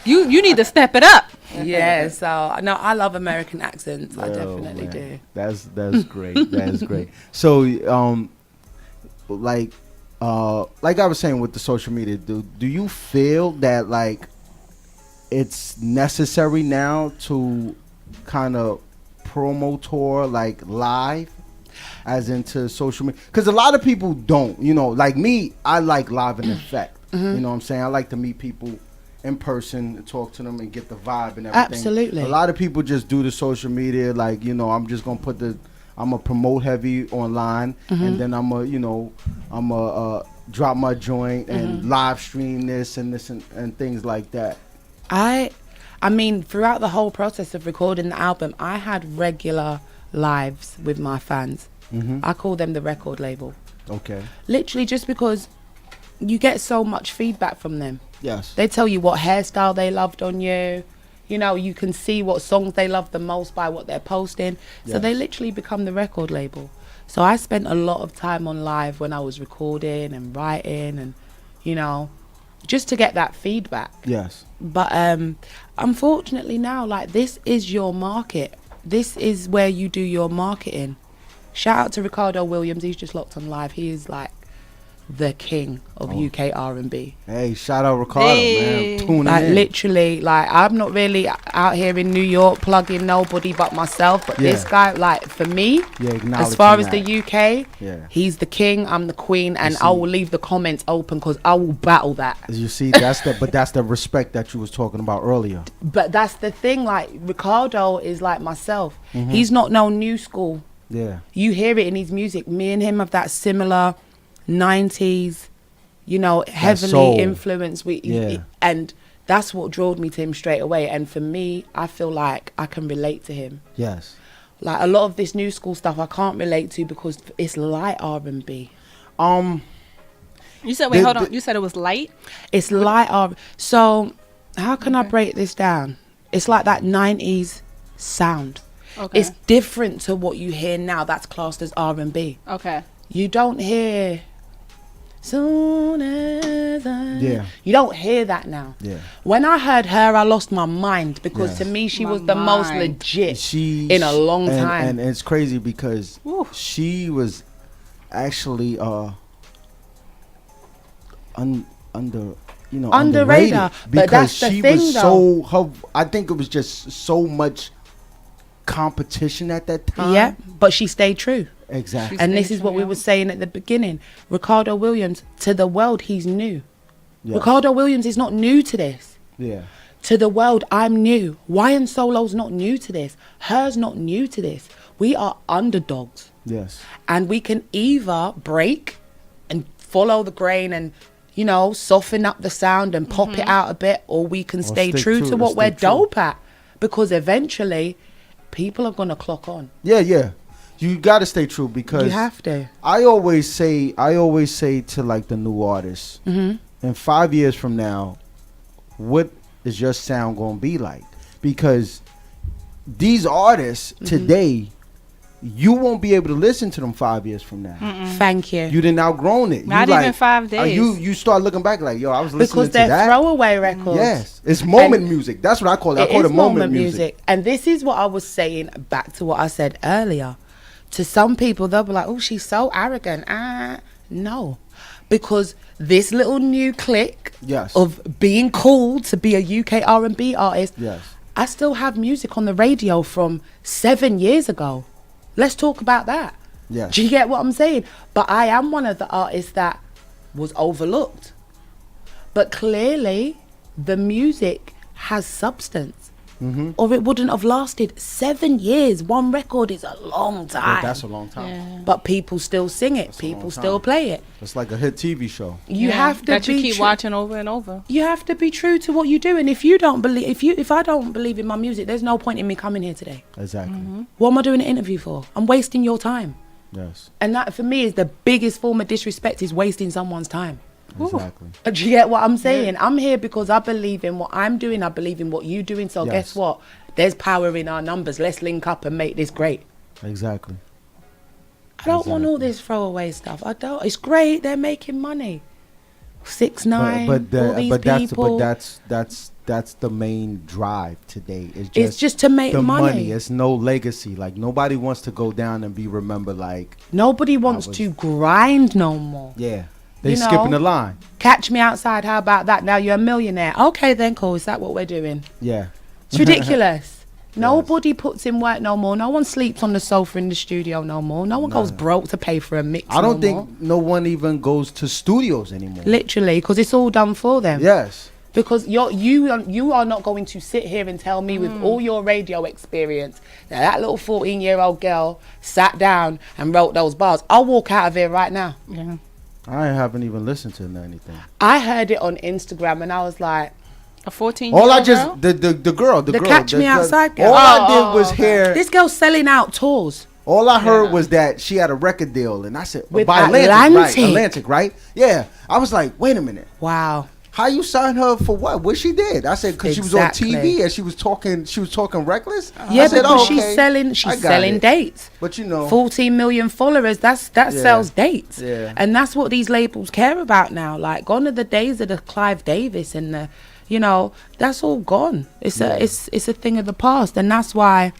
You need to step it up. Yeah. So no, I love American accents. I definitely do. That's great. That's great. So like I was saying with the social media, do you feel that like it's necessary now to kind of promo tour like live as into social media? Because a lot of people don't, you know, like me, I like live in effect. You know what I'm saying? I like to meet people in person and talk to them and get the vibe and everything. Absolutely. A lot of people just do the social media like, you know, I'm just going to I'm going to promote heavy online and then I'm going to drop my joint and live stream this and things like that. I mean, throughout the whole process of recording the album, I had regular lives with my fans. I call them the record label. Okay. Literally just because you get so much feedback from them. Yes. They tell you what hairstyle they loved on you. You know, you can see what songs they love the most by what they're posting. So Yes. they literally become the record label. So I spent a lot of time on live when I was recording and writing and, you know, just to get that feedback. Yes. But unfortunately now, like, this is your market. This is where you do your marketing. Shout out to Ricardo Williams. He's just locked on live. He is like the king of UK R&B. Hey, shout out Ricardo, man. Tuning Like in. literally, like I'm not really out here in New York plugging nobody but myself. But this guy, like for me, as far as the UK, he's the king. I'm the queen, and I will leave the comments open because I will battle that. You see, that's the respect that you was talking about earlier. But that's the thing. Like Ricardo is like myself. He's not no new school. Yeah. You hear it in his music. Me and him have that similar 90s, you know, heavily influenced. And that's what drew me to him straight away. And for me, I feel like I can relate to him. Yes. Like a lot of this new school stuff I can't relate to because it's light R&B. You said, wait, hold on. You said it was light? It's light R&B. So how can I break this down? It's like that 90s sound. Okay. It's different to what you hear now that's classed as R&B. Okay. You don't hear soon as you don't hear that now. Yeah. When I heard her, I lost my mind because to me she was the most legit in a long time. And it's crazy because she was actually underrated. But that's the thing, though. I think it was just so much competition at that time. Yeah, but she stayed true. Exactly. And this is what we were saying at the beginning. Ricardo Williams, to the world, he's new. Yes. Ricardo Williams is not new to this. Yeah. To the world, I'm new. Wyan Solo's not new to this. Her's not new to this. We are underdogs. Yes. And we can either break and follow the grain and, you know, soften up the sound and pop it out a bit, or we can stay true to what we're dope at. Because eventually, people are going to clock on. Yeah. You got to stay true because you have to. I always say to like the new artists, in 5 years from now, what is your sound going to be like? Because these artists today, you won't be able to listen to them 5 years from now. Thank you. You didn't outgrown it. Not even 5 days. You start looking back like, yo, I was listening because they're to that. throwaway records. Yes, it's moment music. That's what I call it. I call it moment music. And this is what I was saying back to what I said earlier. To some people, they'll be like, oh, she's so arrogant. No. Because this little new clique of being cool to be a UK R&B artist, I still have music on the radio from 7 years ago. Let's talk about that. Yes. Do you get what I'm saying? But I am one of the artists that was overlooked. But clearly, the music has substance. Or it wouldn't have lasted 7 years. One record is a long time. Yeah, that's a long time. Yeah. But people still sing it. People still play it. It's like a hit TV show. You have to that you keep watching over and over. You have to be true to what you do. And if you don't believe, if I don't believe in my music, there's no point in me coming here today. Exactly. What am I doing an interview for? I'm wasting your time. Yes. And that for me is the biggest form of disrespect, is wasting someone's time. Exactly. Do you get what I'm saying? Yeah. I'm here because I believe in what I'm doing. I believe in what you're doing. So guess what? There's power in our numbers. Let's link up and make this great. Exactly. I don't want all this throwaway stuff. I don't. It's great. They're making money. 6ix9ine, all these people. That's the main drive today. It's just to make money. It's no legacy. Like nobody wants to go down and be remembered. Like nobody wants to grind no more. Yeah. They skipping the line. Catch me outside. How about that? Now you're a millionaire. Okay, then cool. Is that what we're doing? Yeah. It's ridiculous. Nobody puts in work no more. No one sleeps on the sofa in the studio no more. No one goes broke to pay for a mix. I don't think no one even goes to studios anymore. Literally, because it's all done for them. Yes. Because you are not going to sit here and tell me with all your radio experience that little 14-year-old girl sat down and wrote those bars. I'll walk out of here right now. Yeah. I haven't even listened to anything. I heard it on Instagram and I was like, a 14-year-old girl? The girl. Catch Me Outside girl. All I did was hear. This girl's selling out tours. All I heard was that she had a record deal, and I said, with by Atlantic, right? Yeah. I was like, wait a minute. Wow. How you signed her for what? What she did? I said because she was on TV and she was talking reckless. Yeah, I said, because she's selling dates. But you know, 14 million followers. That sells dates. Yeah. And that's what these labels care about now. Like gone are the days of the Clive Davis and the, you know, that's all gone. It's a thing of the past, and that's why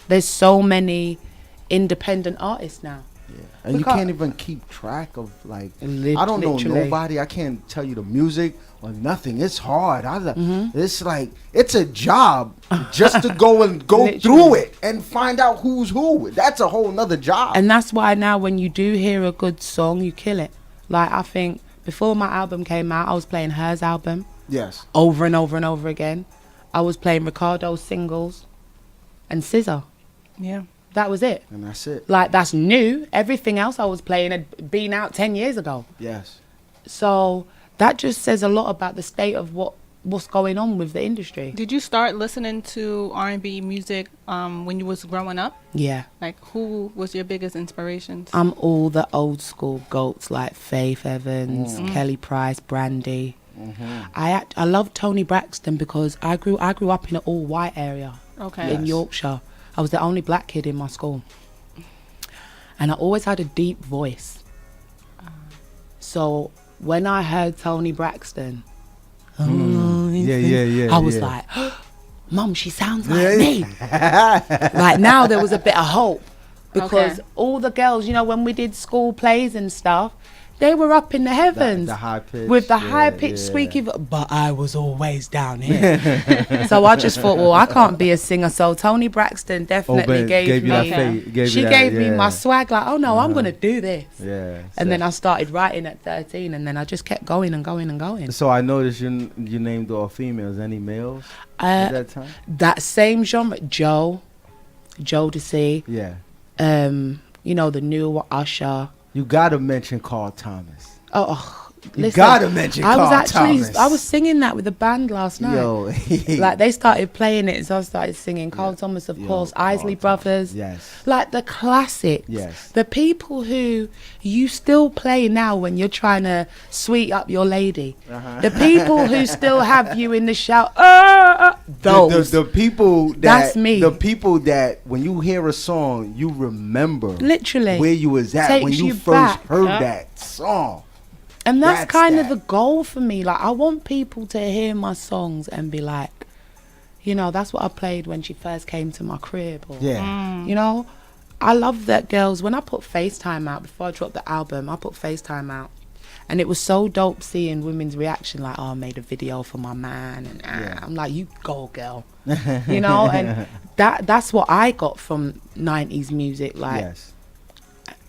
there's so many independent artists now. And you can't even keep track of, like, I don't know nobody. I can't tell you the music or nothing. It's hard. It's like, it's a job just to go through it and find out who's who. That's a whole nother job. And that's why now when you do hear a good song, you kill it. Like, I think before my album came out, I was playing Her's album. Yes. Over and over and over again. I was playing Ricardo's singles and Scissor. Yeah. That was it. And that's it. Like, that's new. Everything else I was playing had been out 10 years ago. Yes. So that just says a lot about the state of what's going on with the industry. Did you start listening to R&B music when you was growing up? Yeah. Like, who was your biggest inspirations? I'm all the old school goats like Faith Evans, Kelly Price, Brandy. I love Tony Braxton because I grew up in an all white area. Okay. In Yorkshire. I was the only black kid in my school. And I always had a deep voice. So when I heard Tony Braxton, I was like, Mum, she sounds like me. Like, now there was a bit of hope. Because all the girls, you know, when we did school plays and stuff, they were up in the heavens the high pitch, with the high pitched squeaky but I was always down here. So I just thought, well, I can't be a singer. So Tony Braxton definitely gave me my swag, like, oh no, I'm gonna do this. And then I started writing at 13, and then I just kept going and going and going. So I noticed you named all females. Any males at that time? That same genre, Joe Desi. Yeah. You know, the new Usher. You gotta mention Carl Thomas. Listen, gotta mention Carl Thomas. I was singing that with the band last night. Yo. Like, they started playing it, so I started singing. Carl Thomas, of course, Isley Brothers. Yes. Like the classics. Yes. The people who you still play now when you're trying to sweet up your lady. The people who still have you in the shout. Those. The people that. That's me. The people that when you hear a song, you remember. Literally. Where you was at when you first heard that song. And that's kind of the goal for me. Like, I want people to hear my songs and be like, you know, that's what I played when she first came to my crib. Or, you know, I love that girls, when I put FaceTime out, before I dropped the album, I put FaceTime out. And it was so dope seeing women's reaction, like, oh, I made a video for my man. And I'm like, you go, girl. You know, and that's what I got from 90s music. Like,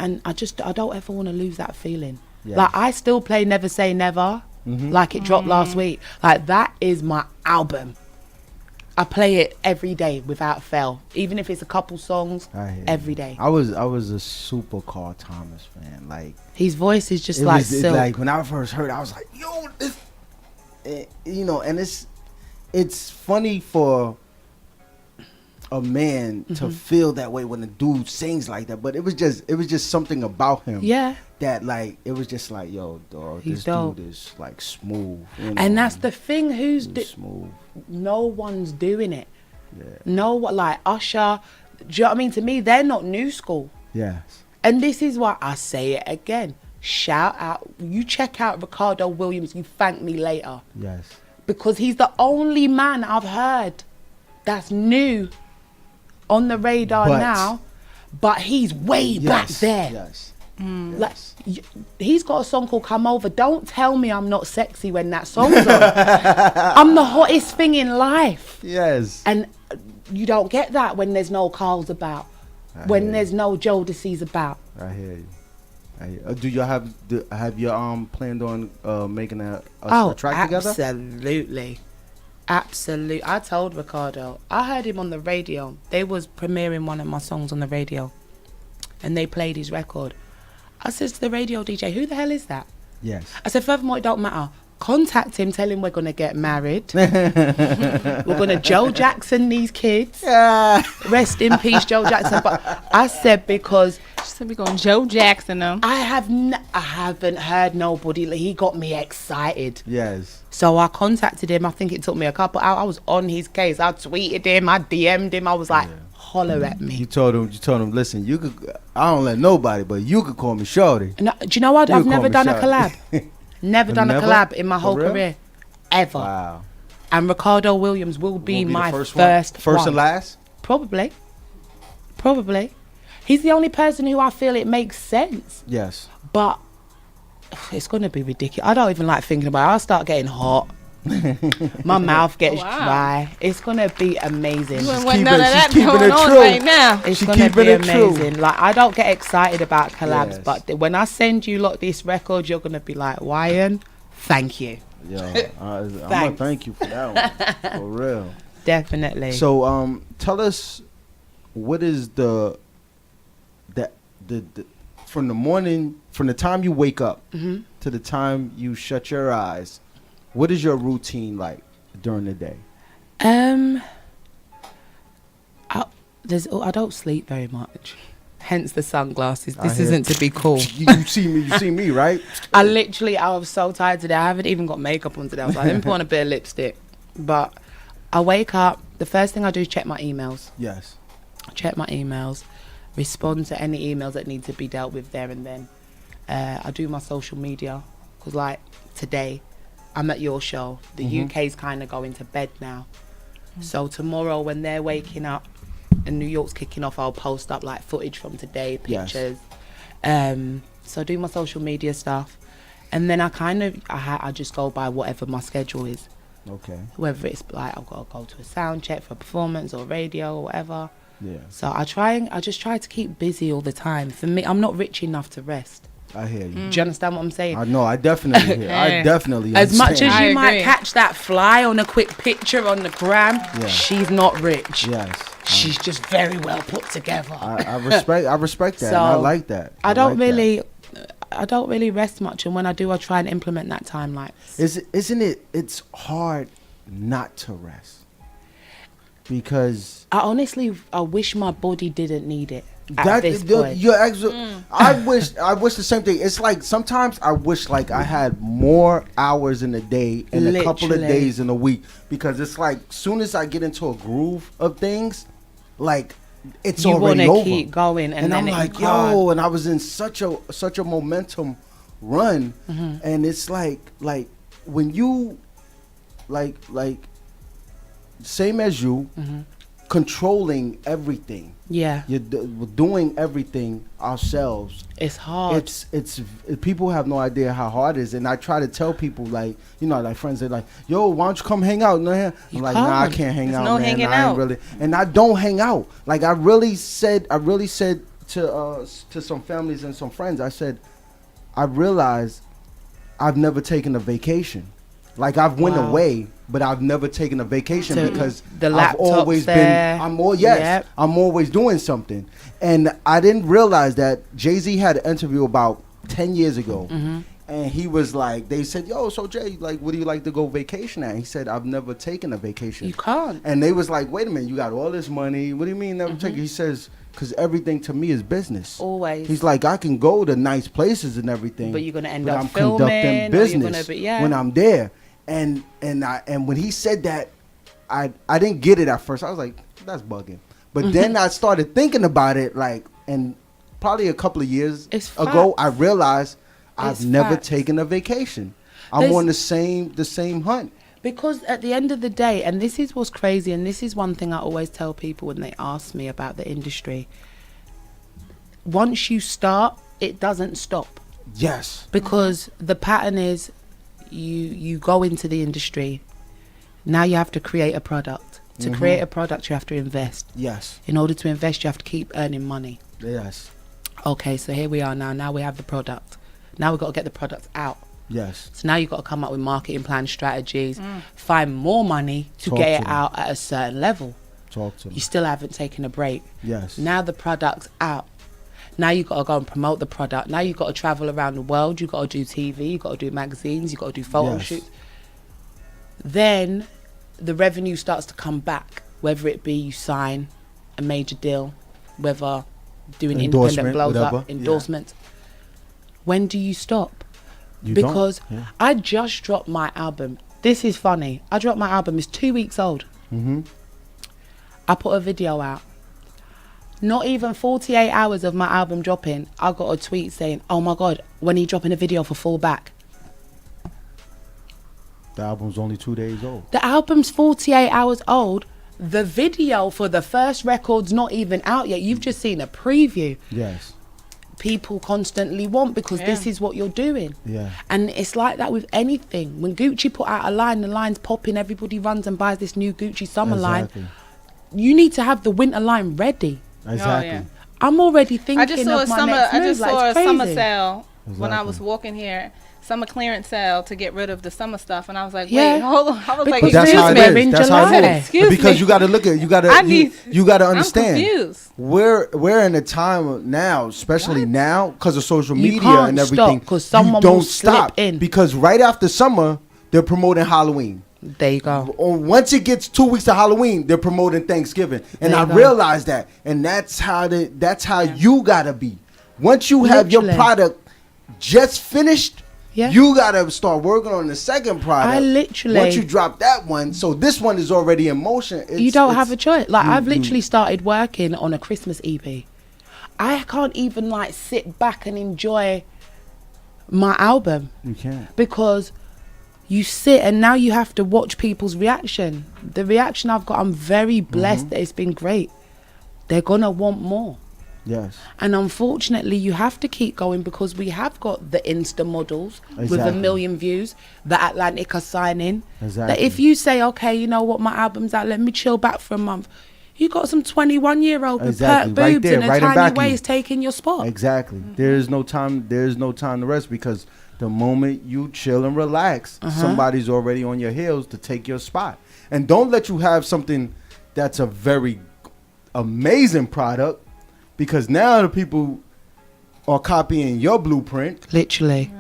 and I don't ever want to lose that feeling. Like, I still play Never Say Never, like it dropped last week. Like, that is my album. I play it every day without fail, even if it's a couple songs, every day. I was a super Carl Thomas fan. Like, his voice is just like silk. Like, when I first heard it, I was like, yo, this, you know, and it's funny for a man to feel that way when a dude sings like that, but it was just something about him. Yeah. That, like, it was just like, yo, dog, this dude is like smooth. You know? And that's the thing, smooth. No one's doing it. No one, like Usher, do you know what I mean? To me, they're not new school. Yes. And this is why I say it again. Shout out, you check out Ricardo Williams, you thank me later. Yes. Because he's the only man I've heard that's new on the radar now, but he's way back there. Yes. Like, he's got a song called Come Over. Don't tell me I'm not sexy when that song's on. I'm the hottest thing in life. Yes. And you don't get that when there's no Carl's about, when there's no Joe Desi's about. I hear you. Do you have you planned on making a track together? Absolutely. I told Ricardo, I heard him on the radio. They was premiering one of my songs on the radio, and they played his record. I said to the radio DJ, who the hell is that? Yes. I said, furthermore, it don't matter. Contact him, tell him we're going to get married. We're going to Joe Jackson these kids. Rest in peace, Joe Jackson. But I said, because... She said we're going to Joe Jackson them. I haven't heard nobody. He got me excited. Yes. So I contacted him. I think it took me a couple hours. I was on his case. I tweeted him. I DM'd him. I was like... holler at me. You told him, listen, you could, I don't let nobody, but you could call me shorty. No, do you know what? I've never done a collab. Never done a collab in my whole career. Ever. Wow. And Ricardo Williams will be my first and last? Probably. He's the only person who I feel it makes sense. Yes. But it's going to be ridiculous. I don't even like thinking about it. I'll start getting hot. My mouth gets dry. It's going to be amazing. You want none of that going on right now. It's going to be amazing. Like, I don't get excited about collabs, but when I send you this record, you're going to be like, Wyan, thank you. Yo, I'm going to thank you for that one. For real. Definitely. So, tell us, what is the from the morning, from the time you wake up to the time you shut your eyes, what is your routine like during the day? I don't sleep very much. Hence the sunglasses. This isn't to be cool. You see me, right? I was so tired today. I haven't even got makeup on today. I was like, let me put on a bit of lipstick. But I wake up, the first thing I do is check my emails. Yes. Check my emails, respond to any emails that need to be dealt with there and then. I do my social media, because like today, I'm at your show. The UK's kind of going to bed now. So tomorrow when they're waking up and New York's kicking off, I'll post up like footage from today, pictures. Yes. So I do my social media stuff. And then I just go by whatever my schedule is. Okay. Whether it's like I've got to go to a sound check for a performance or radio or whatever. Yeah. So I just try to keep busy all the time. For me, I'm not rich enough to rest. I hear you. Do you understand what I'm saying? I know. I definitely hear. I definitely As understand. much as you might catch that fly on a quick picture on the gram, she's not rich. Yes. She's just very well put together. I respect that. So, and I like that. I don't really rest much, and when I do, I try and implement that time lapse. Isn't it? It's hard not to rest because I wish my body didn't need it. At this point. I wish the same thing. It's like sometimes I wish like I had more hours in a day and a couple of days in a week, because it's like soon as I get into a groove of things, like it's already over. You want to keep going, and then I'm like, yo, and I was in such a momentum run, and it's like when you like same as you, controlling everything. Yeah, we're doing everything ourselves. It's hard. It's people have no idea how hard it is, and I try to tell people, like, you know, like friends, they're like, yo, why don't you come hang out? I'm like, nah, I can't hang out, no man. hanging I ain't out. really, and I don't hang out. Like I really said to some families and some friends, I said, I realized I've never taken a vacation. Like I've went away, but I've never taken a vacation because I've always been. I'm always doing something, and I didn't realize that Jay-Z had an interview about 10 years ago, and he was like, they said, "Yo, so Jay, like, what do you like to go vacation at?" He said, "I've never taken a vacation." You can't. And they was like, "Wait a minute, you got all this money. What do you mean never take it?" He says, "Because everything to me is business. Always." He's like, I can go to nice places and everything, but you're gonna end but up I'm filming, conducting business when I'm there. And when he said that, I didn't get it at first. I was like, that's bugging. But then I started thinking about it, like, and probably a couple of years ago, I realized I've never taken a vacation. I'm on the same hunt. Because at the end of the day, and this is what's crazy, and this is one thing I always tell people when they ask me about the industry. Once you start, it doesn't stop. Yes. Because the pattern is, you go into the industry, now you have to create a product. To create a product, you have to invest. Yes. In order to invest, you have to keep earning money. Yes. Okay, so here we are now. Now we have the product. Now we've got to get the product out. Yes. So now you've got to come up with marketing plan strategies, find more money to get it out at a certain level. Talk to me. You still haven't taken a break. Yes. Now the product's out. Now you've got to go and promote the product. Now you've got to travel around the world. You've got to do TV. You've got to do magazines. You've got to do photo shoots. Then the revenue starts to come back, whether it be you sign a major deal, whether doing independent blows up, endorsements. When do you stop? Because I just dropped my album. This is funny. I dropped my album. It's 2 weeks old. I put a video out. Not even 48 hours of my album dropping, I got a tweet saying, "Oh my God, when are you dropping a video for Fall Back?" The album's only 2 days old. The album's 48 hours old, the video for the first record's not even out yet. You've just seen a preview. Yes. People constantly want because this is what you're doing. Yeah. And it's like that with anything. When Gucci put out a line, the line's popping, everybody runs and buys this new Gucci summer line. You need to have the winter line ready. Exactly. Oh, yeah. I'm already thinking I just saw of my next move. I just like, saw a it's summer crazy. sale when I Exactly. was walking here. Summer clearance sale to get rid of the summer stuff, and I was like, Yeah. wait, hold on. I was like, Because That's excuse how it me. Excuse me, is. in That's how it July. is. Excuse Because me. you got to look at, you got I to, need- you got to I'm understand. confused. We're in a time now, especially now, because of social You media can't and stop, everything. 'cause someone you don't will slip stop in. because right after summer they're promoting Halloween. There you go. Or once it gets 2 weeks to Halloween, they're promoting Thanksgiving, and There I you go. realized that, and that's how you gotta be. Once you have your Literally. product just finished. Yeah. You gotta start working on the second product. I literally- once you drop that one, so this one is already in motion. You don't have a choice. Like I've literally started working on a Christmas EP. I can't even like sit back and enjoy my album You can't. because you sit and now you have to watch people's reaction. The reaction I've got, I'm very blessed that it's been great. They're gonna want more. Yes. And unfortunately, you have to keep going because we have got the Insta models with Exactly. 1 million views, the Atlantic are signing. Exactly. That if you say, okay, you know what, my album's out, let me chill back for a month. You got some 21-year-old with Exactly. pert Right boobs there, and a right in back tiny of you. waist taking your spot. Exactly. There is no time. There is no time to rest because the moment you chill and relax, somebody's already on your heels to take your spot. And don't let you have something that's a very amazing product because now the people are copying your blueprint. Literally.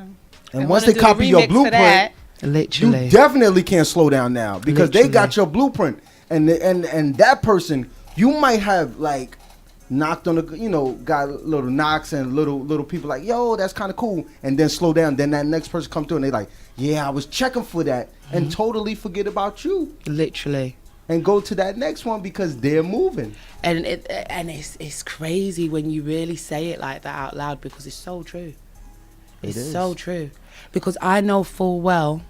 And once they copy your blueprint, Literally. you definitely can't slow down now because they got your blueprint. And that person, you might have like knocked on the, got little knocks and little people like, yo, that's kind of cool, and then slow down. Then that next person come through and they like, yeah, I was checking for that, and totally forget about you Literally. and go to that next one because they're moving. And it's crazy when you really say it like that out loud because it's so true. It It's is. so true. Because I know full well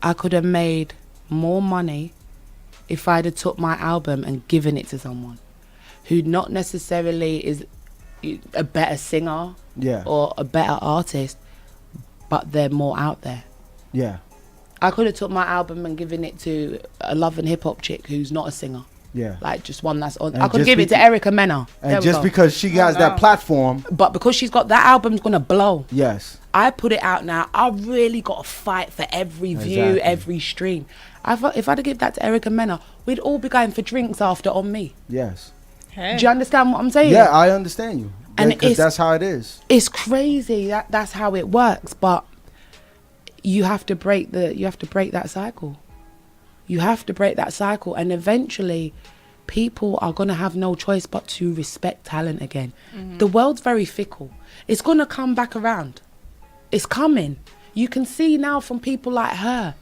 I could have made more money if I'd have took my album and given it to someone who not necessarily is a better singer Yeah, or a better artist, but they're more out there. yeah, I could have took my album and given it to a love and hip hop chick who's not a singer. yeah. Like just one that's on. And I could just give it to Erica Mena. There And we just go. because she has that platform, But because she's got that album's gonna blow. yes, I put it out now. I really got to fight for every view, Exactly. every stream. If I'd have given that to Erica Mena, we'd all be going for drinks after on me. yes. Hey. Do you understand what I'm saying? Yeah, I understand you. And Because it's- that's how it is. It's crazy. That's how it works. But you have to break that cycle. You have to break that cycle, and eventually, people are gonna have no choice but to respect talent again. The world's very fickle. It's gonna come back around. It's coming. You can see now from people like her.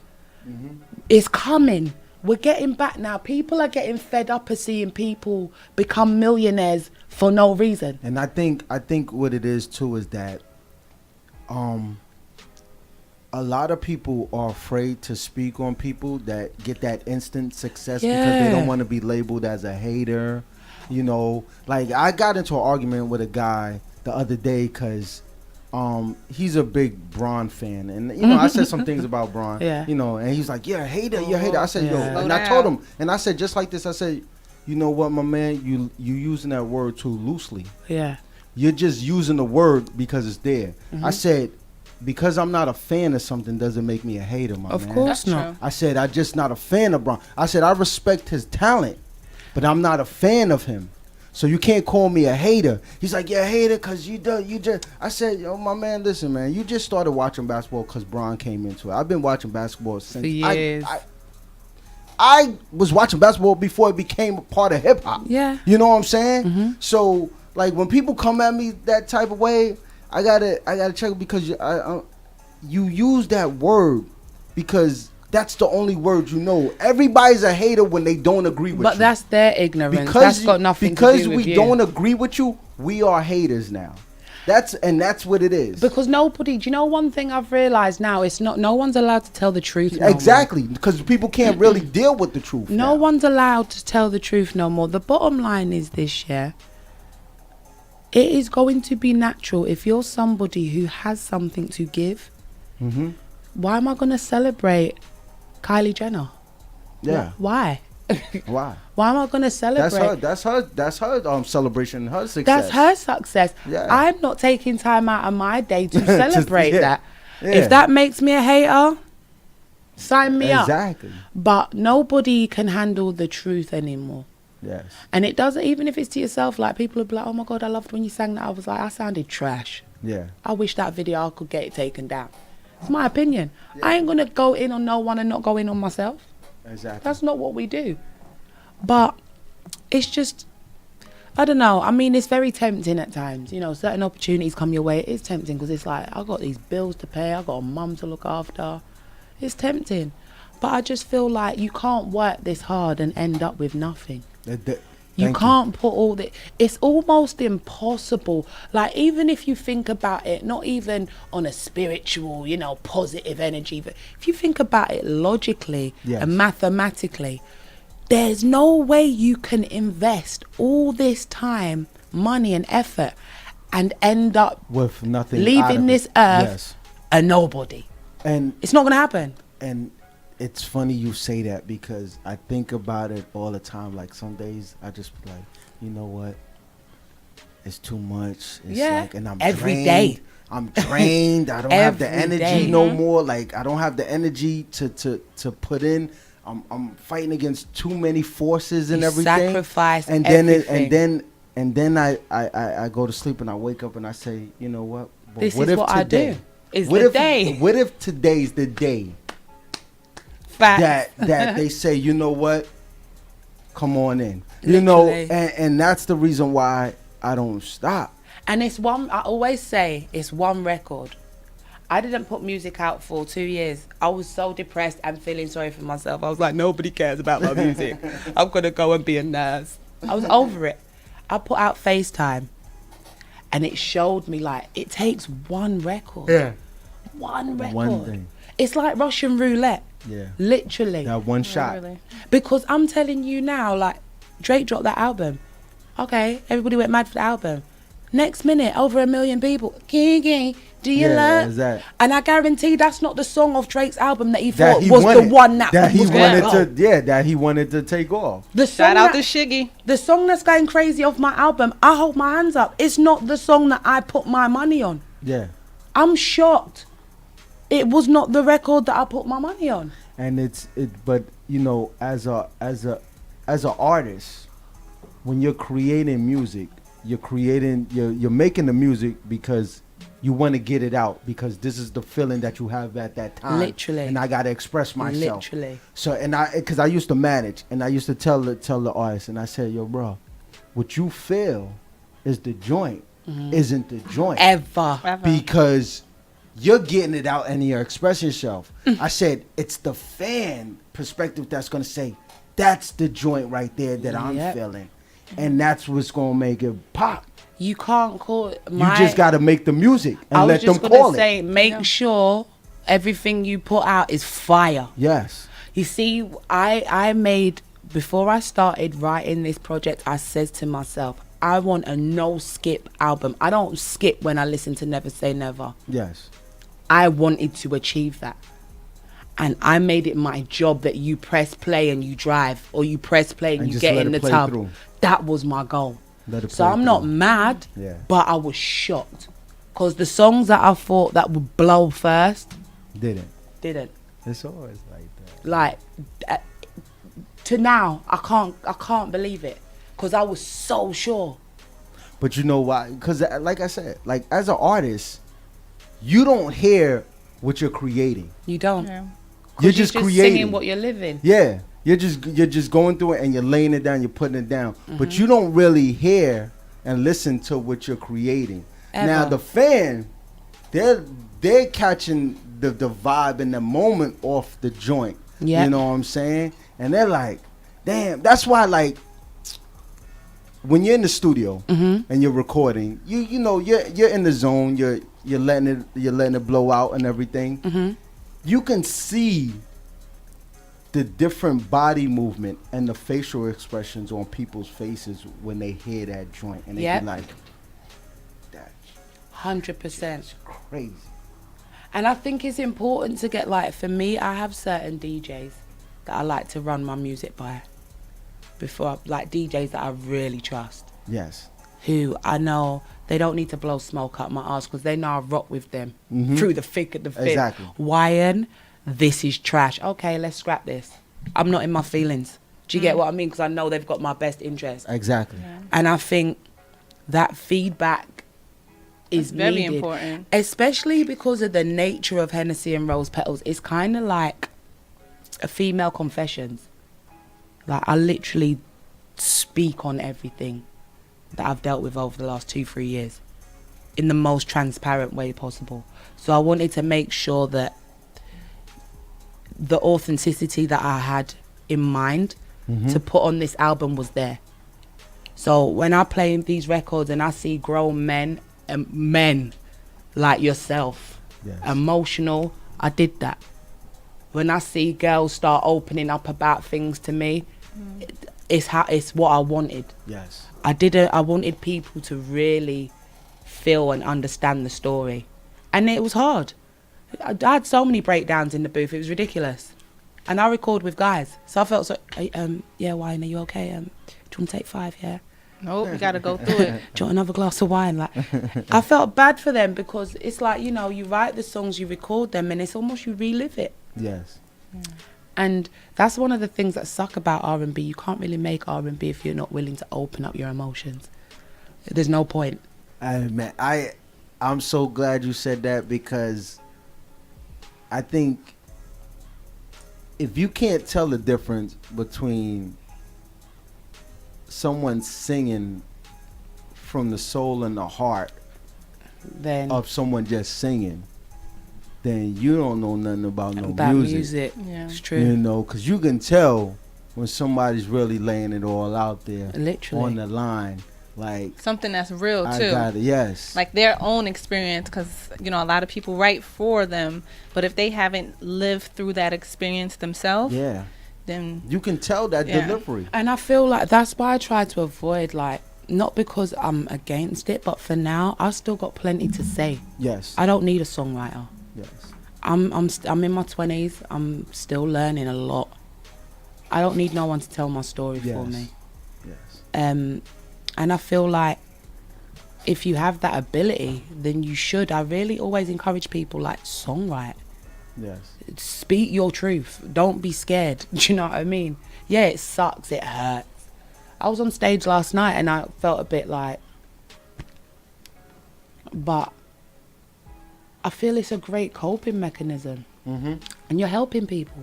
It's coming. We're getting back now. People are getting fed up of seeing people become millionaires for no reason. And I think what it is too is that a lot of people are afraid to speak on people that get that instant success because they Yeah. don't want to be labeled as a hater. Like I got into an argument with a guy the other day because he's a big Bron fan, and I said some things about Bron. Yeah. And he's like, "You're a hater, you're a hater." I said, "Yo," Yeah. and I told him, and I said just like this, I said, "You know what, my man, you using that word too loosely. Yeah. You're just using the word because it's there." I said, "Because I'm not a fan of something doesn't make me a hater, my Of man." course That's not. true. I said, "I'm just not a fan of Bron." I said, "I respect his talent, but I'm not a fan of him. So you can't call me a hater." He's like, "Yeah, hater, because you just." I said, "Yo, my man, listen, man, you just started watching basketball because Bron came into it. I've been watching basketball since For years. I was watching basketball before it became a part of hip hop. Yeah. You know what I'm saying? So like when people come at me that type of way, I gotta check it because you use that word because that's the only word you know. Everybody's a hater when they don't agree with you. But that's their ignorance. because That's got nothing to do with we you. don't agree with you, we are haters now. That's what it is. Because nobody, do you know one thing I've realized now? It's not, no one's allowed to tell the truth. No Exactly, because people can't really deal with the truth. No one's allowed to tell the truth no more. The bottom line is this, yeah. It is going to be natural if you're somebody who has something to give. Mm-hmm. Why am I going to celebrate Kylie Jenner? Yeah. Why? Why? Why am I going to celebrate? That's her celebration, her success. That's her success. Yeah. I'm not taking time out of my day to celebrate that. Yeah. If that makes me a hater, sign me up. Exactly. But nobody can handle the truth anymore. Yes. And it doesn't, even if it's to yourself, like people will be like, oh my God, I loved when you sang that. I was like, I sounded trash. Yeah. I wish that video I could get it taken down. It's my opinion. Yeah. I ain't going to go in on no one and not go in on myself. Exactly. That's not what we do. But it's just, I don't know. I mean, it's very tempting at times. You know, certain opportunities come your way. It is tempting because it's like, I got these bills to pay. I got a mum to look after. It's tempting. But I just feel like you can't work this hard and end up with nothing. You can't put all the, it's almost impossible. Like, even if you think about it, not even on a spiritual, you know, positive energy, but if you think about it logically and mathematically, there's no way you can invest all this time, money and effort and end up with nothing, leaving this earth a nobody. And it's not going to happen. And it's funny you say that because I think about it all the time. Like, some days I just be like, you know what? It's too much. It's like, and I'm every drained. day. I'm drained. I don't have the energy no more. Like, I don't have the energy to put in. I'm fighting against too many forces and everything. Sacrifice and everything. And then I go to sleep and I wake up and I say, you know what? Well, this is what today, I do. It's what the if, day. What if today's the day? Facts. that they say, you know what, come on in. You know, and that's the reason why I don't stop. And it's one, I always say, it's one record. I didn't put music out for 2 years. I was so depressed and feeling sorry for myself. I was like, nobody cares about my music. I'm going to go and be a nurse. I was over it. I put out FaceTime and it showed me, like, it takes one record. Yeah. One record. One thing. It's like Russian roulette. Yeah. Literally. That one shot. Really. Because I'm telling you now, like, Drake dropped that album. Okay, everybody went mad for the album. Next minute, over 1 million people. King, do you love? Exactly. And I guarantee that's not the song of Drake's album that he thought was the one that he was wanted to. That he wanted to take off. Shout out to Shiggy. The song that's going crazy off my album, I hold my hands up. It's not the song that I put my money on. Yeah. I'm shocked. It was not the record that I put my money on. And but you know, as a artist, when you're creating music, you're making the music because you want to get it out, because this is the feeling that you have at that time. Literally. And I gotta express myself. Literally. So, and because I used to manage, and I used to tell the artist, and I said, yo, bro, what you feel is the joint, isn't the joint Ever. because you're getting it out and you're expressing yourself. I said, it's the fan perspective that's going to say, that's the joint right there that I'm feeling. And that's what's going to make it pop. You can't call it. You just got to make the music and let them call it. I was just going to say, make sure everything you put out is fire. Yes. You see, I made, before I started writing this project, I said to myself, I want a no-skip album. I don't skip when I listen to Never Say Never. Yes. I wanted to achieve that. And I made it my job that you press play and you drive, or you press play and you get in the tub. Through. That was my goal. So I'm not mad, but I was shocked. Because the songs that I thought that would blow first didn't. It's always like that. Like, to now, I can't believe it. Because I was so sure. But you know why? Because like I said, like, as an artist, you don't hear what you're creating. You don't. Yeah. You're just creating. Singing what you're living. Yeah. You're just going through it and you're laying it down, you're putting it down. But you don't really hear and listen to what you're creating. Ever. Now the fan, they're catching the vibe and the moment off the joint. Yeah. You know what I'm saying? And they're like, damn, that's why, like, when you're in the studio and you're recording, you know you're in the zone. You're letting it blow out and everything. You can see the different body movement and the facial expressions on people's faces when they hear that joint, and they be like, "That's 100% crazy." And I think it's important to get, like, for me, I have certain DJs that I like to run my music by before, like DJs that I really trust. Yes. Who I know they don't need to blow smoke up my ass because they know I rock with them through the thick and the thin. Exactly. Wyan, this is trash. Okay, let's scrap this. I'm not in my feelings. Do you get what I mean? Because I know they've got my best interest. Exactly. Yeah. And I think that feedback is very needed, important. especially because of the nature of Hennessy and Rose Petals. It's kind of like a female confessions. Like, I literally speak on everything that I've dealt with over the last 2-3 years in the most transparent way possible. So I wanted to make sure that the authenticity that I had in mind to put on this album was there. So when I play these records and I see grown men and men like yourself, emotional, I did that. When I see girls start opening up about things to me, it's what I wanted. Yes. I wanted people to really feel and understand the story. And it was hard. I had so many breakdowns in the booth, it was ridiculous. And I record with guys. So I felt so, yeah, wine, are you okay? Do you want to take 5, yeah? Nope, you gotta go through it. Do you want another glass of wine? Like, I felt bad for them because it's like, you know, you write the songs, you record them, and it's almost you relive it. Yes. And that's one of the things that suck about R&B. You can't really make R&B if you're not willing to open up your emotions. There's no point. Man, I'm so glad you said that, because I think if you can't tell the difference between someone singing from the soul and the heart Then of someone just singing, then you don't know nothing about music. Yeah. It's true. You know, because you can tell when somebody's really laying it all out there, Literally. on the line. Like, Something that's real too. I got it. Yes. Like their own experience, because you know a lot of people write for them, but if they haven't lived through that experience themselves, yeah, then you can tell that delivery. And I feel like that's why I try to avoid, like, not because I'm against it, but for now I've still got plenty to say. Yes. I don't need a songwriter. Yes. I'm in my 20s. I'm still learning a lot. I don't need no one to tell my story for me. Yes. And I feel like if you have that ability, then you should. I really always encourage people, like, songwrite. Yes. Speak your truth. Don't be scared. Do you know what I mean? Yeah, it sucks. It hurts. I was on stage last night and I felt a bit like, but I feel it's a great coping mechanism. And you're helping people.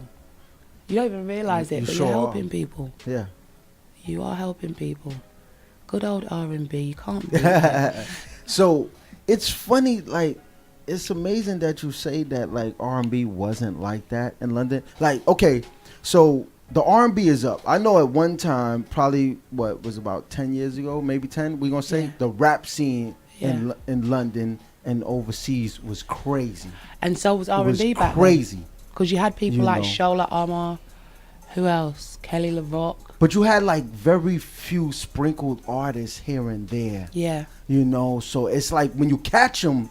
You don't even realise it, but you're helping people. Yeah. You are helping people. Good old R&B. You can't beat that. So it's funny, like, it's amazing that you say that, like, R&B wasn't like that in London. Like, okay, so the R&B is up. I know at one time, probably what was about 10 years ago, maybe 10, we're gonna say, the rap scene in London and overseas was crazy. And so was R&B back then. Crazy. Because you had people like Shola Amar, who else? Kelly LaRock. But you had, like, very few sprinkled artists here and there. Yeah. You know, so it's like when you catch them,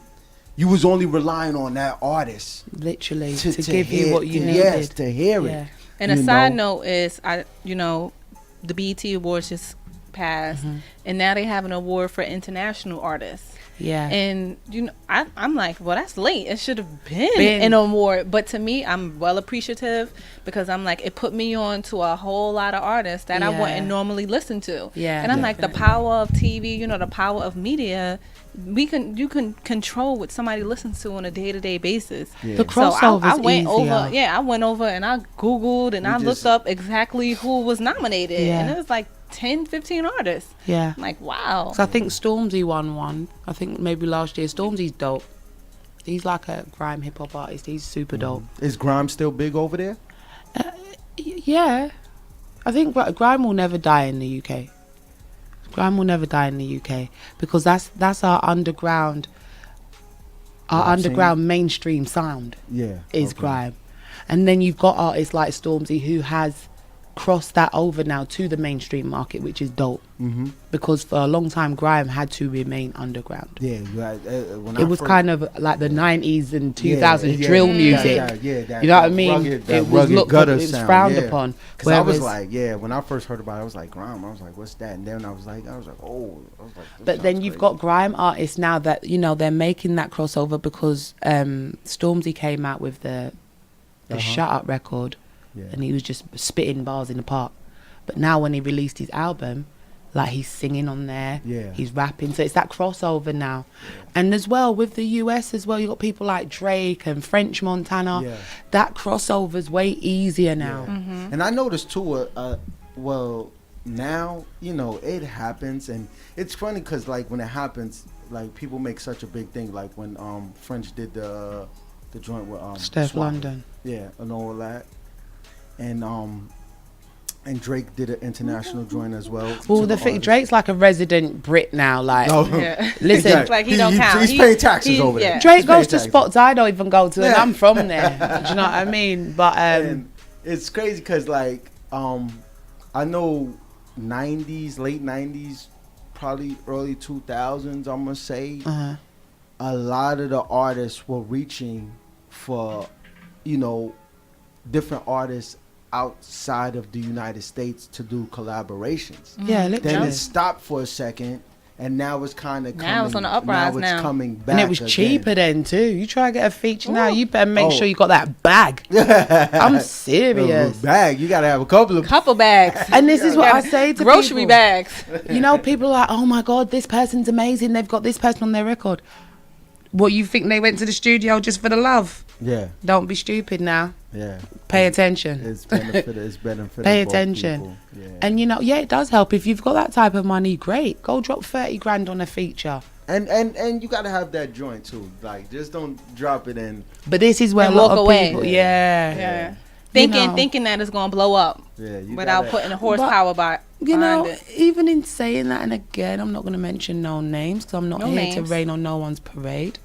you was only relying on that artist. Literally, to give you what you needed. Yes, to hear it. And a side note is, the BET Awards just passed, and now they have an award for international artists. Yeah. And I'm like, well, that's late. It should have been an award. But to me, I'm well appreciative, because I'm like, it put me on to a whole lot of artists that I wouldn't normally listen to. Yeah. And I'm like, the power of TV, the power of media, you can control what somebody listens to on a day-to-day basis. Yeah. The crossover I went easier. I went over and I Googled and I looked up exactly who was nominated. Yeah. And it was like 10, 15 artists. Yeah. I'm like, wow. So I think Stormzy won one. I think maybe last year. Stormzy's dope. He's like a grime hip hop artist. He's super dope. Is grime still big over there? Yeah. I think grime will never die in the UK. Grime will never die in the UK because that's our underground mainstream sound. Yeah, is grime. And then you've got artists like Stormzy who has crossed that over now to the mainstream market, which is dope. Mm-hmm. Because for a long time, grime had to remain underground. Yeah, it was kind of like the 90s and 2000s drill music. You know what I mean? Rugged, it was looked gutter up, it was sound, frowned upon. Because I was like, when I first heard about it, I was like, grime. I was like, what's that? And then I was like, oh. But then you've got grime artists now that, you know, they're making that crossover because Stormzy came out with the Shut Up record. Yeah. And he was just spitting bars in the park. But now when he released his album, like he's singing on there, he's rapping. So it's that crossover now. Yeah. And as well, with the US as well, you've got people like Drake and French Montana. Yeah. That crossover's way easier now. Yeah. Mm-hmm. And I noticed too, well, now, you know, it happens. And it's funny because like when it happens, like people make such a big thing. Like when French did the joint with Steph London. Yeah, and all that. And Drake did an international joint as well. Well, Drake's like a resident Brit now. Like, listen, exactly. Like he don't count. He's paying taxes over there. Drake goes to spots I don't even go to, and I'm from there. Do you know what I mean? But and it's crazy because like I know late 90s, probably early 2000s. I'm gonna say a lot of the artists were reaching for, you know, different artists outside of the United States to do collaborations. Yeah, then it stopped for a second, and now it's kind of now it's on the uprise now. It's coming back, and it was cheaper then too. You try to get a feature now, you better make sure you got that bag. I'm serious. Bag, you gotta have a couple bags. And this is what I say to grocery people. Bags. You know, people are like, oh my god, this person's amazing. They've got this person on their record. What, you think they went to the studio just for the love? Yeah. Don't be stupid now. Yeah. Pay attention. It's benefit. Pay attention. Yeah. And you know, it does help. If you've got that type of money, great. Go drop 30 grand on a feature. And you gotta have that joint too. Like, just don't drop it in. But this is where a lot of people thinking that it's gonna blow up. Yeah. Without putting the horsepower behind it. Even in saying that, and again, I'm not gonna mention no names because I'm not here to rain on no one's parade.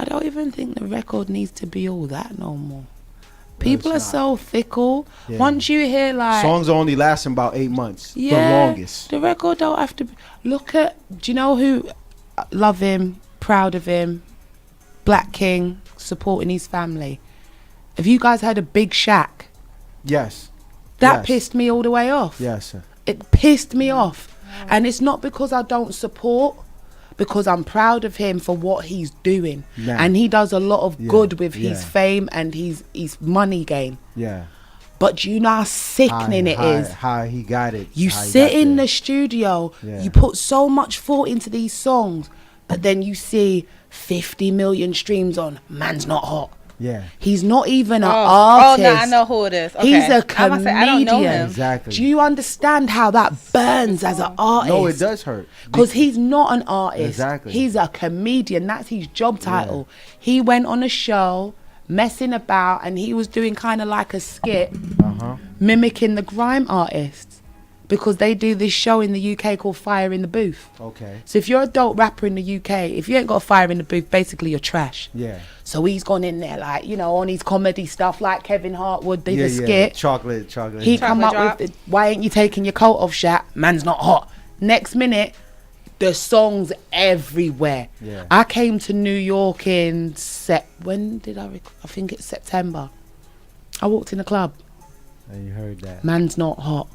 I don't even think the record needs to be all that no more. People are so fickle. Yeah. Once you hear like songs only lasting about 8 months, the longest. The record don't have to look at. Do you know who? Love him, proud of him, Black King, supporting his family. Have you guys heard of Big Shaq? Yes. That pissed me all the way off. Yes, sir. It pissed me off, and it's not because I don't support. Because I'm proud of him for what he's doing. Nah. And he does a lot of good with his fame and his money game. Yeah. But you know how sickening it is. How he got it. You sit in the studio, you put so much thought into these songs, but then you see 50 million streams on Man's Not Hot. Yeah. He's not even an artist. Oh, no, I know who it is. Okay. He's a comedian. I don't know him. Exactly. Do you understand how that burns as an artist? No, it does hurt. Because he's not an artist. Exactly. He's a comedian. That's his job title. Yeah. He went on a show, messing about, and he was doing kind of like a skit, mimicking the grime artists. Because they do this show in the UK called Fire in the Booth. Okay. So if you're a dope rapper in the UK, if you ain't got a fire in the booth, basically you're trash. Yeah. So he's gone in there like, you know, on his comedy stuff like Kevin Hart would do the skit. Chocolate. He come up with, why ain't you taking your coat off, Shaq? Man's not hot. Next minute, the song's everywhere. Yeah. I came to New York in when did I think it's September. I walked in the club. And you heard that. Man's not hot.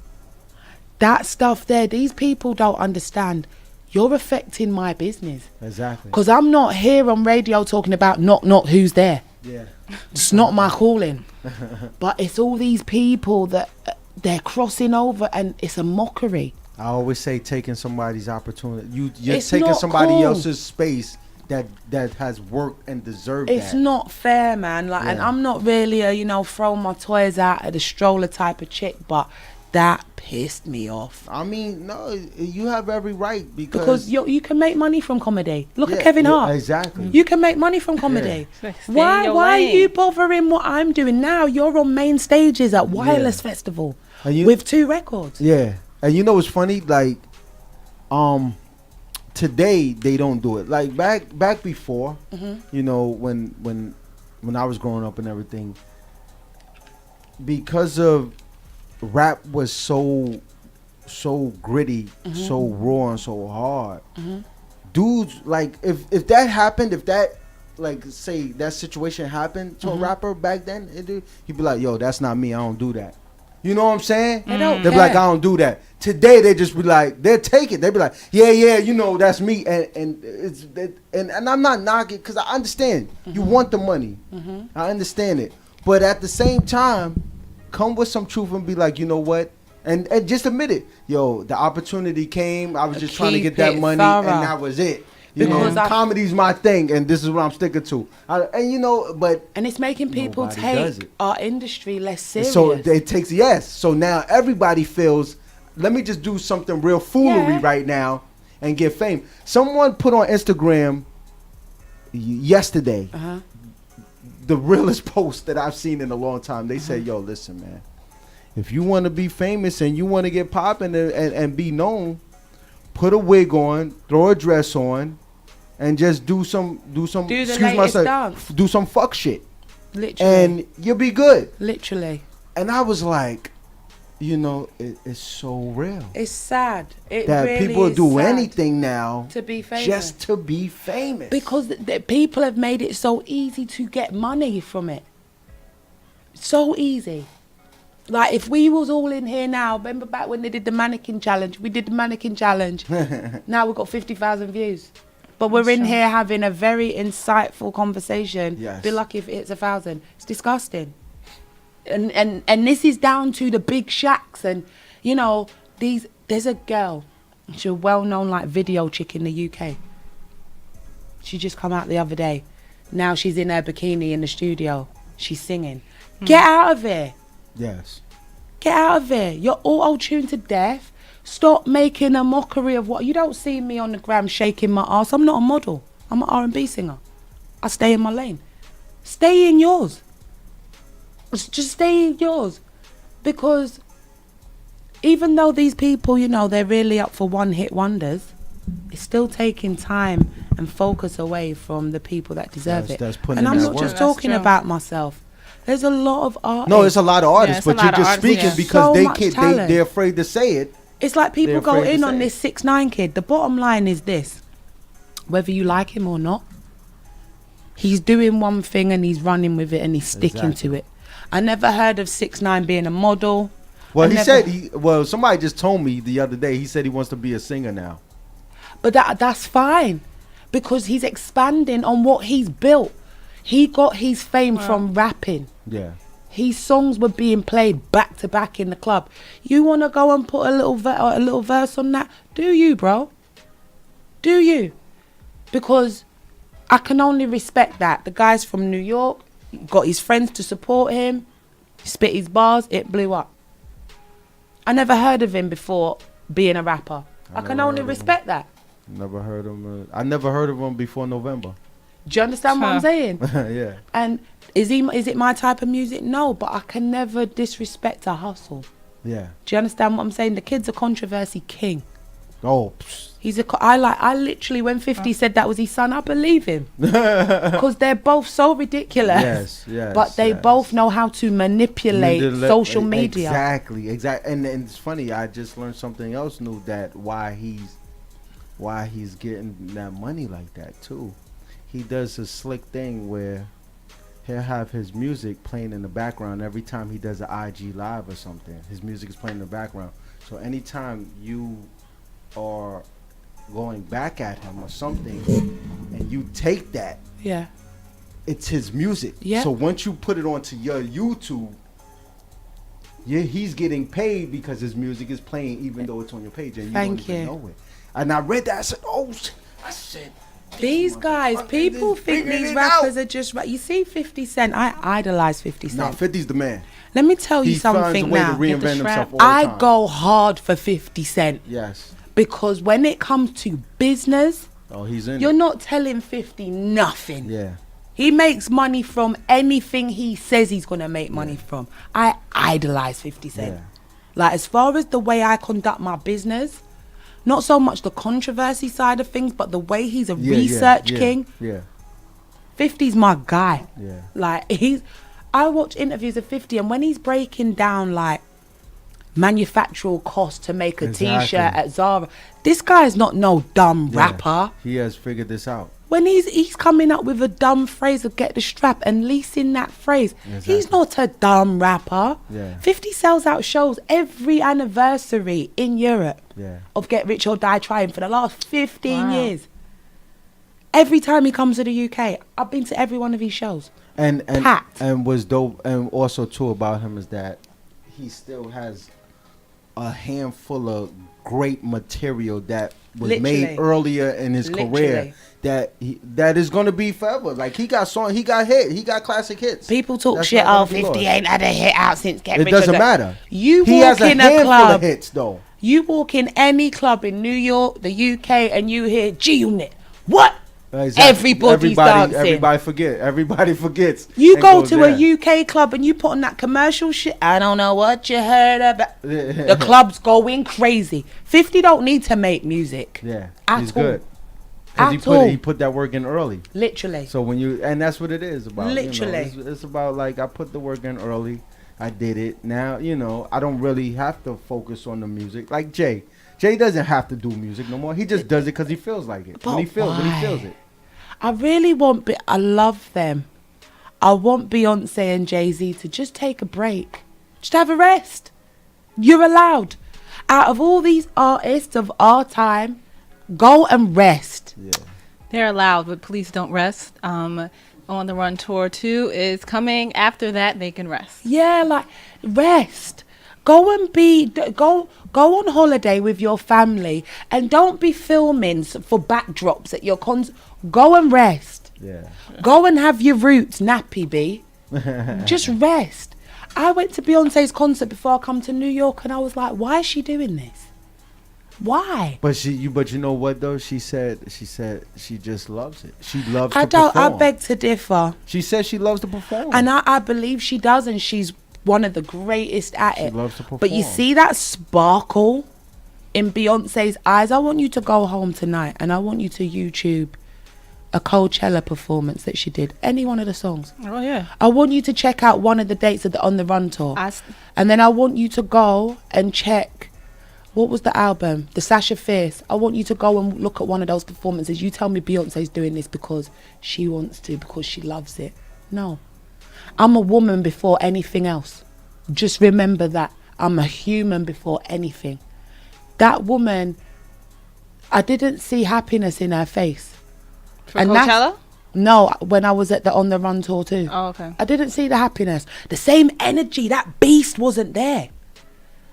That stuff there, these people don't understand. You're affecting my business. Exactly. Because I'm not here on radio talking about not who's there. Yeah. It's not my calling. But it's all these people that they're crossing over and it's a mockery. I always say taking somebody's opportunity. You're taking somebody else's space that has worked and deserved that. It's not fair, man. Like, and I'm not really a, throw my toys out at the stroller type of chick, but that pissed me off. I mean, no, you have every right because you can make money from comedy. Look at Kevin Hart. Exactly. You can make money from comedy. Yeah. Why are you bothering what I'm doing now? You're on main stages at Wireless Festival with 2 records. Yeah. And you know what's funny? Like, Today they don't do it. Like back before, you know, when I was growing up and everything, because of rap was so gritty, so raw and so hard. Dudes, like if that happened, if that, like, say that situation happened to a rapper back then, he'd be like, yo, that's not me, I don't do that. You know what I'm saying? They don't They'd be like, I don't do that. Today they just be like, they'll take it. They'd be like, yeah, you know, that's me. And I'm not knocking, because I understand you want the money. I understand it. But at the same time, come with some truth and be like, you know what? And just admit it. Yo, the opportunity came. I was just trying to get that money, and that was it. You know, comedy's my thing, and this is what I'm sticking to. And you know, but and it's making people take our industry less serious. So it takes So now everybody feels, let me just do something real foolery right now and get fame. Someone put on Instagram yesterday the realest post that I've seen in a long time. They said, yo, listen, man, if you want to be famous and you want to get popping and be known, put a wig on, throw a dress on, and just do some do some fuck shit. Literally. And you'll be good. Literally. And I was like, you know, it's so real. It's sad. It that really people is do sad anything now to be famous. Just to be famous. Because people have made it so easy to get money from it. So easy. Like, if we was all in here now, remember back when they did the mannequin challenge? We did the mannequin challenge. Now we've got 50,000 views. But we're in here having a very insightful conversation. Yes. Be lucky if it hits 1,000. It's disgusting. And this is down to the big shacks. And, you know, there's a girl. She's a well-known, like, video chick in the UK. She just come out the other day. Now she's in her bikini in the studio. She's singing. Get out of here. Yes. Get out of here. You're auto-tuned to death. Stop making a mockery of what... You don't see me on the gram shaking my ass. I'm not a model. I'm an R&B singer. I stay in my lane. Stay in yours. Just stay in yours. Because even though these people, you know, they're really up for one-hit wonders, it's still taking time and focus away from the people that deserve it. And I'm not just talking about myself. There's a lot of artists. No, it's a lot of artists, but you're just speaking because they're afraid to say it. It's like people go in on this 6ix9ine kid. The bottom line is this: whether you like him or not, he's doing one thing and he's running with it and he's sticking to it. I never heard of 6ix9ine being a model. Well, somebody just told me the other day. He said he wants to be a singer now. But that's fine, because he's expanding on what he's built. He got his fame from rapping. Yeah. His songs were being played back to back in the club. You want to go and put a little verse on that? Do you, bro? Do you? Because I can only respect that. The guy's from New York, got his friends to support him, spit his bars, it blew up. I never heard of him before being a rapper. I can only respect that. Never heard of him. I never heard of him before November. Do you understand what I'm saying? Yeah. And is it my type of music? No, but I can never disrespect a hustle. Yeah. Do you understand what I'm saying? The kid's a controversy king. Oh. I literally, when 50 said that was his son, I believe him. Because they're both so ridiculous. Yes. But they both know how to manipulate social media. Exactly. And it's funny, I just learned something else new, that why he's getting that money like that too. He does a slick thing where he'll have his music playing in the background every time he does an IG live or something. His music is playing in the background. So anytime you are going back at him or something and you take that, it's his music. Yeah. So once you put it onto your YouTube, he's getting paid because his music is playing even though it's on your page and you don't even know it. And I read that, I said, these guys, people think these rappers are just right. You see 50 Cent, I idolize 50 Cent. Nah, 50's the man. Let me tell you something now. I go hard for 50 Cent. Yes. Because when it comes to business, you're not telling 50 nothing. Yeah. He makes money from anything he says he's going to make money from. I idolize 50 Cent. Yeah. Like, as far as the way I conduct my business, not so much the controversy side of things, but the way he's a Yeah, research yeah, king. Yeah. 50's my guy. Yeah. Like, I watch interviews of 50, and when he's breaking down like manufactural cost to make a t-shirt at Zara, this guy is not no dumb rapper. He has figured this out. When he's coming up with a dumb phrase of get the strap and leasing that phrase, he's not a dumb rapper. Yeah. 50 sells out shows every anniversary in Europe of Get Rich or Die Trying for the last 15 years. Every time he comes to the UK, I've been to every one of his shows. And was dope, and also too about him is that he still has a handful of great material that was made earlier in his career that is going to be forever. Like, he got classic hits. People talk shit, 50 ain't had a hit out since Get Rich. It doesn't matter. He has walk in a handful club, of hits though. You walk in any club in New York, the UK, and you hear G-Unit. What? Exactly. Everybody's dancing. Everybody forgets. You go to a UK club and you put on that commercial shit. I don't know what you heard about. The club's going crazy. 50 don't need to make music. Yeah, he's good. He put that work in early. Literally. So and that's what it is about. Literally. It's about, like, I put the work in early. I did it. Now, I don't really have to focus on the music. Like Jay doesn't have to do music no more. He just does it because he feels like it. When he feels it. I really want, I love them. I want Beyonce and Jay-Z to just take a break. Just have a rest. You're allowed. Out of all these artists of our time, go and rest. Yeah. They're allowed, but please don't rest. On the Run Tour 2 is coming. After that, they can rest. Yeah, like, rest. Go on holiday with your family and don't be filming for backdrops at your concert. Go and rest. Yeah. Go and have your roots nappy, B. Just rest. I went to Beyonce's concert before I come to New York, and I was like, why is she doing this? Why? But you know what though? She said she just loves it. She loves to perform. I beg to differ. She said she loves to perform. And I believe she does, and she's one of the greatest at it. She loves to perform. But you see that sparkle in Beyonce's eyes? I want you to go home tonight and I want you to YouTube a Coachella performance that she did. Any one of the songs. Oh, yeah. I want you to check out one of the dates of the On the Run tour. And then I want you to go and check, what was the album? The Sasha Fierce. I want you to go and look at one of those performances. You tell me Beyonce's doing this because she wants to, because she loves it. No. I'm a woman before anything else. Just remember that. I'm a human before anything. That woman, I didn't see happiness in her face. For Coachella? No, when I was at the On the Run tour too. Oh, okay. I didn't see the happiness. The same energy, that beast wasn't there.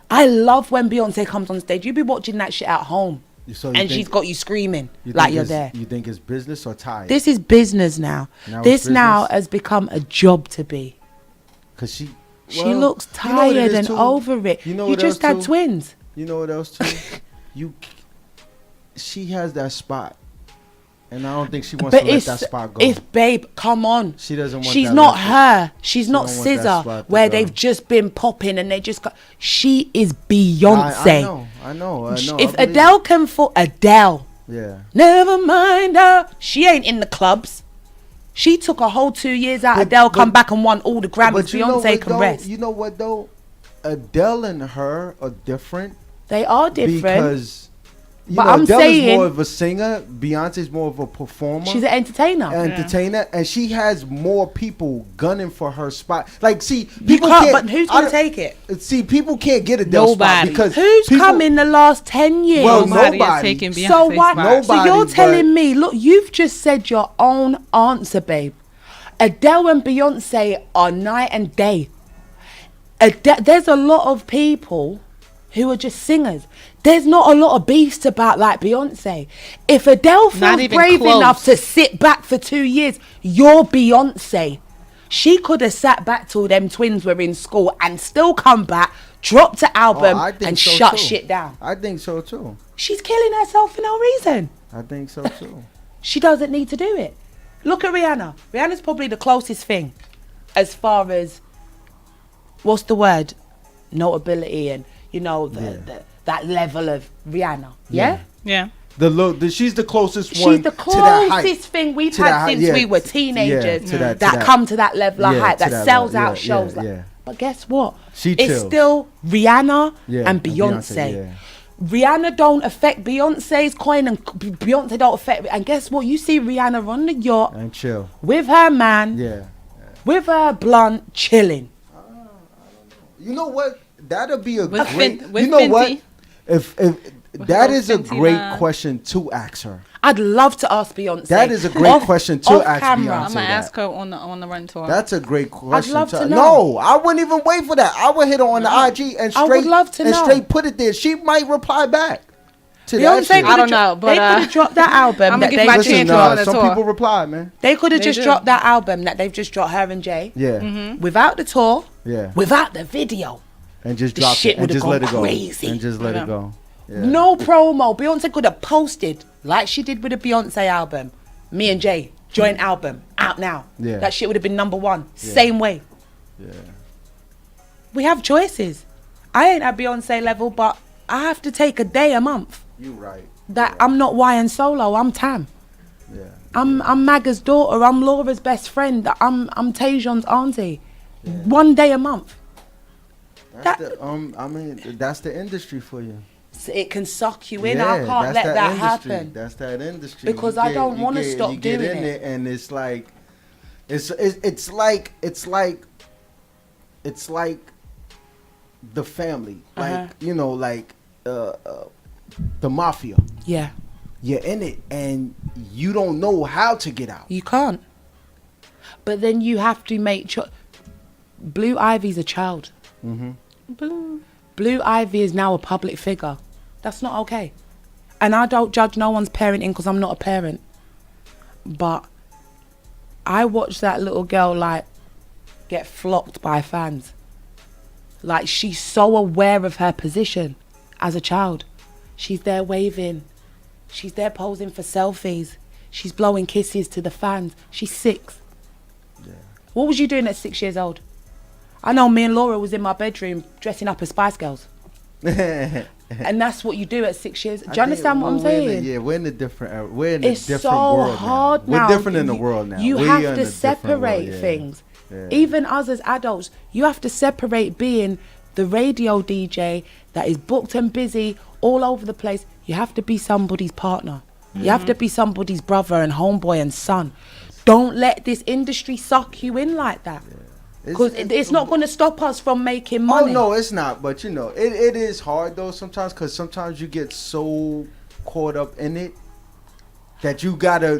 I love when Beyonce comes on stage. You be watching that shit at home. She's got you screaming like you're there. You think it's business or tired? This is business now. This now has become a job to be. Because she looks tired and over it. You just had twins. You know what else too? She has that spot. And I don't think she wants to let that spot go. Babe, come on. She doesn't want She's that not her. She's not SZA, where go. they've just been popping and they just got... She is Beyonce. I know. If Adele can fall... Adele. Yeah. Never mind her. She ain't in the clubs. She took a whole 2 years out. Adele come back and won all the Grammys. Beyonce can rest. You know what, though? Adele and her are different. They are different. Because... But I'm Adele saying, is more of a singer. Beyonce's more of a performer. She's an entertainer. And she has more people gunning for her spot. Like, see, people can't. But who's gonna take it? See, people can't get Adele's spot because who's come in the last 10 years? Well, nobody. Taking Beyonce's So what? Nobody, so you're telling me? Look, you've just said your own answer, babe. Adele and Beyonce are night and day. There's a lot of people who are just singers. There's not a lot of beasts about like Beyonce. If Adele feels brave enough to sit back for 2 years, you're Beyonce. She could have sat back till them twins were in school and still come back, dropped an album and shut shit down. I think so too. She's killing herself for no reason. I think so too. She doesn't need to do it. Look at Rihanna. Rihanna's probably the closest thing as far as, what's the word? Notability and, that level of Rihanna. Yeah. Yeah. She's the closest She's one the to that height. closest thing we've To that had height, since yeah. we were teenagers to that- to that that. come to that level of Yeah, hype, to that that sells level. out Yeah, shows. yeah, like- yeah. But guess what? She It's chills. still Rihanna Yeah, and Beyonce. yeah. Rihanna don't affect Beyonce's coin, and Beyonce don't affect. And guess what? You see Rihanna on the yacht And chill. with her man, Yeah. with her blunt, chilling. You know what? That'll be a With great. Fenty. You know what? Fenty. If With that her is a Fenty great line. question to ask her. I'd love to ask Beyonce. That is a great Off- question to off ask camera. Beyonce. I'm gonna ask her on the run tour. That's a great question. love to know. No, I wouldn't even wait for that. I would hit her on the IG and I straight would love to and know. straight put it there. She might reply back to that Beyonce shit. I don't know, but they could have dropped that album. I'ma that give they my just- chance Listen, on the some tour. people reply, man. They could have They just do. dropped that album that they've just dropped, her and Jay, Mm-hmm. without the tour, Yeah, without the video. and just The drop shit it and would've just let gone it go crazy. and just let Yeah. it go. Yeah. No promo. Beyonce could have posted like she did with the Beyonce album. Me and Jay, joint album, out now. Yeah. That shit would have been #1. Same way. Yeah. We have choices. I ain't at Beyonce level, but I have to take a day a month. You right. That I'm not YN Solo, I'm Tam. Yeah. I'm Maga's daughter, I'm Laura's best friend, I'm Tajon's auntie. One day a month. That's that's the industry for you. So it can suck you in. I can't let that industry. happen. That's that industry. Because I don't wanna stop you get doing in it. and it's like, it's like the family, like you know, like the mafia. Yeah, You're in it and you don't know how to get out. you can't. But then you have to make Blue Ivy's a child. Blue Ivy is now a public figure. That's not okay. And I don't judge no one's parenting because I'm not a parent. But I watched that little girl like get flocked by fans. Like she's so aware of her position as a child. She's there waving. She's there posing for selfies. She's blowing kisses to the fans. She's 6. Yeah. What was you doing at 6 years old? I know me and Laura was in my bedroom dressing up as Spice Girls. And that's what you do at 6 years. Do you understand what I'm saying? Yeah, we're in a different era. We're in It's a different so world hard now. now. We're different in the world now. You We have are in to a different world, separate yeah. things. Yeah. Even us as adults, you have to separate being the radio DJ that is booked and busy all over the place. You have to be somebody's partner. You have to be somebody's brother and homeboy and son. Don't let this industry suck you in like that. Because it's not going to stop us from making money. Oh no, it's not. But you know, it is hard though sometimes, because sometimes you get so caught up in it that you gotta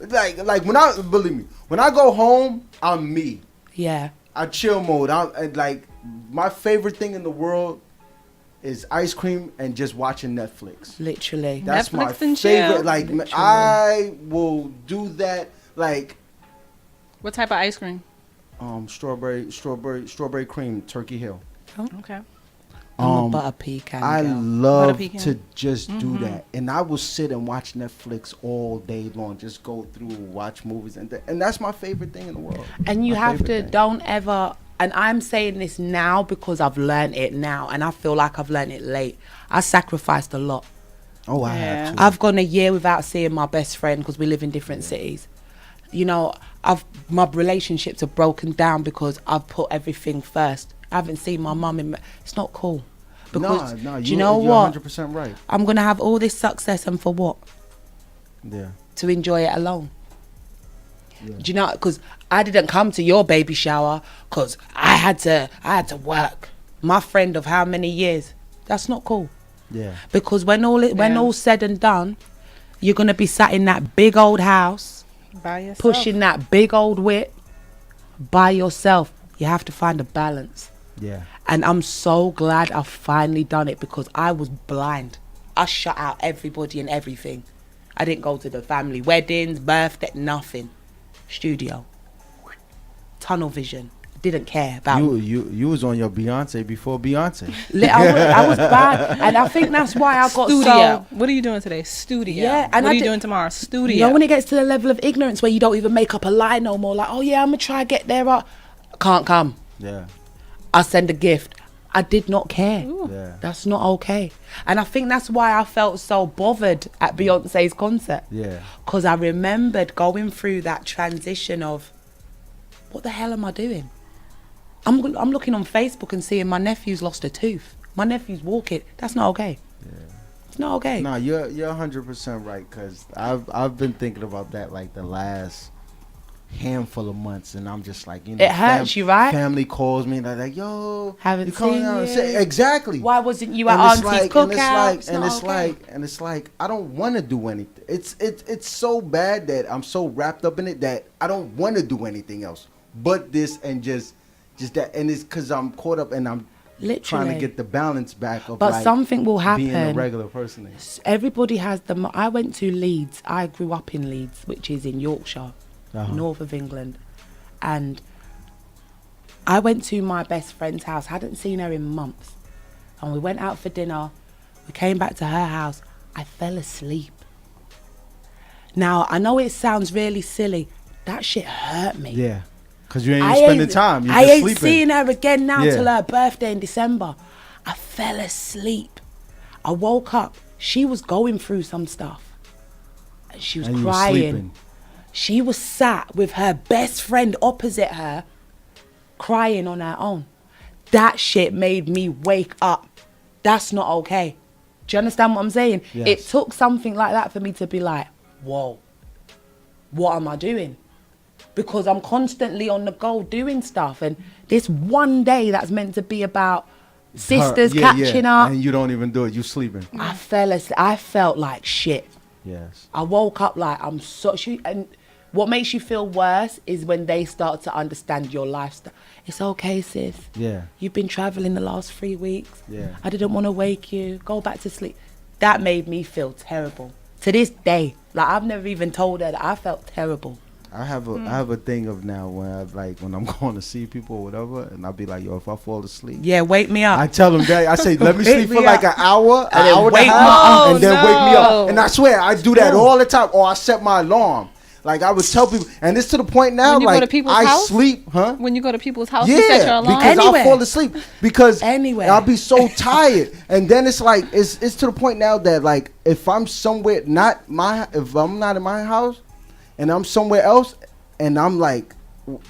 like believe me, when I go home, I'm me. Yeah. I chill mode. I'm like, my favorite thing in the world is ice cream and just watching Netflix. Literally. That's Netflix my and favorite. chill. Like Literally. I will do that. Like What type of ice cream? strawberry cream, Turkey Hill. Okay. I'm a butter pecan I girl. love Butter pecan. to just do that, and I will sit and watch Netflix all day long, just go through, watch movies, and that's my favorite thing in the world. And you My have to, favorite thing. don't ever, and I'm saying this now because I've learned it now, and I feel like I've learned it late. I sacrificed a lot. Oh, I Yeah. have to. I've gone a year without seeing my best friend because we live in different cities. You know, my relationships have broken down because I've put everything first. I haven't seen my mum in. It's not cool. Because No, do you know what? You're 100% right. I'm gonna have all this success, and for what? Yeah. To enjoy it alone. Yeah. Do you know? Because I didn't come to your baby shower because I had to work. My friend of how many years? That's not cool. Yeah. Because when all said and done, you're gonna be sat in that big old house, By yourself. pushing that big old whip by yourself. You have to find a balance. Yeah. And I'm so glad I've finally done it because I was blind. I shut out everybody and everything. I didn't go to the family weddings, birthday, nothing. Studio. Tunnel vision. Didn't care about You was on your Beyonce before Beyonce. I was bad. And I think that's why I got Studio. so... What are you doing today? Studio. Yeah, and what I are you did- doing tomorrow? Studio. You know when it gets to the level of ignorance where you don't even make up a lie no more, like, oh yeah, I'm gonna try to get there. Can't come. Yeah. I'll send a gift. I did not care. Yeah. That's not okay. And I think that's why I felt so bothered at Beyonce's concert. Yeah. Because I remembered going through that transition of, what the hell am I doing? I'm looking on Facebook and seeing my nephew's lost a tooth. My nephew's walking. That's not okay. Yeah. It's not okay. No, you're 100% right, because I've been thinking about that like the last handful of months, and I'm just like, it hurts you, right? Family calls me and they're like, yo, haven't you coming seen out? you. Exactly. Why wasn't you at Auntie's cookout? And it's like I don't want to do anything. It's so bad that I'm so wrapped up in it that I don't want to do anything else but this, and just that, and it's because I'm caught up and I'm literally trying to get the balance back of, but like, something will happen. Being a regular person. Everybody has I went to Leeds. I grew up in Leeds, which is in Yorkshire, north of England, and I went to my best friend's house. Hadn't seen her in months, and we went out for dinner. We came back to her house. I fell asleep. Now I know it sounds really silly. That shit hurt me. Yeah. Because you ain't even spending time. You're I just ain't sleeping. seeing her again now Yeah. till her birthday in December. I fell asleep. I woke up. She was going through some stuff. And she was And you were crying. sleeping. She was sat with her best friend opposite her, crying on her own. That shit made me wake up. That's not okay. Do you understand what I'm saying? Yes. It took something like that for me to be like, whoa, what am I doing? Because I'm constantly on the go doing stuff, and this one day that's meant to be about sisters catching up, and you don't even do it. You sleeping. I fell asleep. I felt like shit. Yes. I woke up like I'm so. And what makes you feel worse is when they start to understand your lifestyle. It's okay, sis. Yeah. You've been traveling the last 3 weeks. Yeah. I didn't want to wake you. Go back to sleep. That made me feel terrible. To this day, like I've never even told her that I felt terrible. I have a thing of now when I'm going to see people or whatever, and I'll be like, yo, if I fall asleep, Yeah, wake me up. I tell them that. I say, let me Wake sleep me for like an up. hour, And an then hour and a wake me half, up. and then wake me up. And I swear, I do that No. all the time. Or I set my alarm. Like I would tell people, and it's to the point now, When you go like to people's I house? sleep, huh? When you go to people's house, you set your Yeah, alarm. because Anywhere. I'll fall asleep because Anywhere. I'll be so tired, and then it's like it's to the point now that like if I'm somewhere if I'm not in my house, and I'm somewhere else, and I'm like,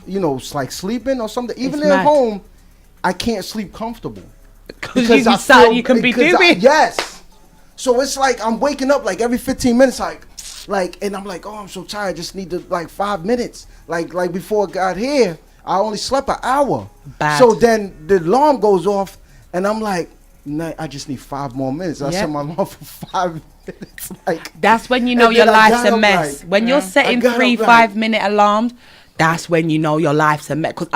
it's like sleeping or something. Even It's at mad. home, I can't sleep comfortable Because you decide you can be doing. yes. So it's like I'm waking up like every 15 minutes, like, and I'm like, oh, I'm so tired. I just need to like 5 minutes. Like before I got here, I only slept an hour. Bad. So then the alarm goes off, and I'm like, nah, I just need 5 more minutes. I Yep. set my alarm for 5 minutes. Like That's when you know and your then I life's got a up, mess. like, When you're setting I got 3 up, like- 5-minute alarms, that's when you know your life's a mess. Because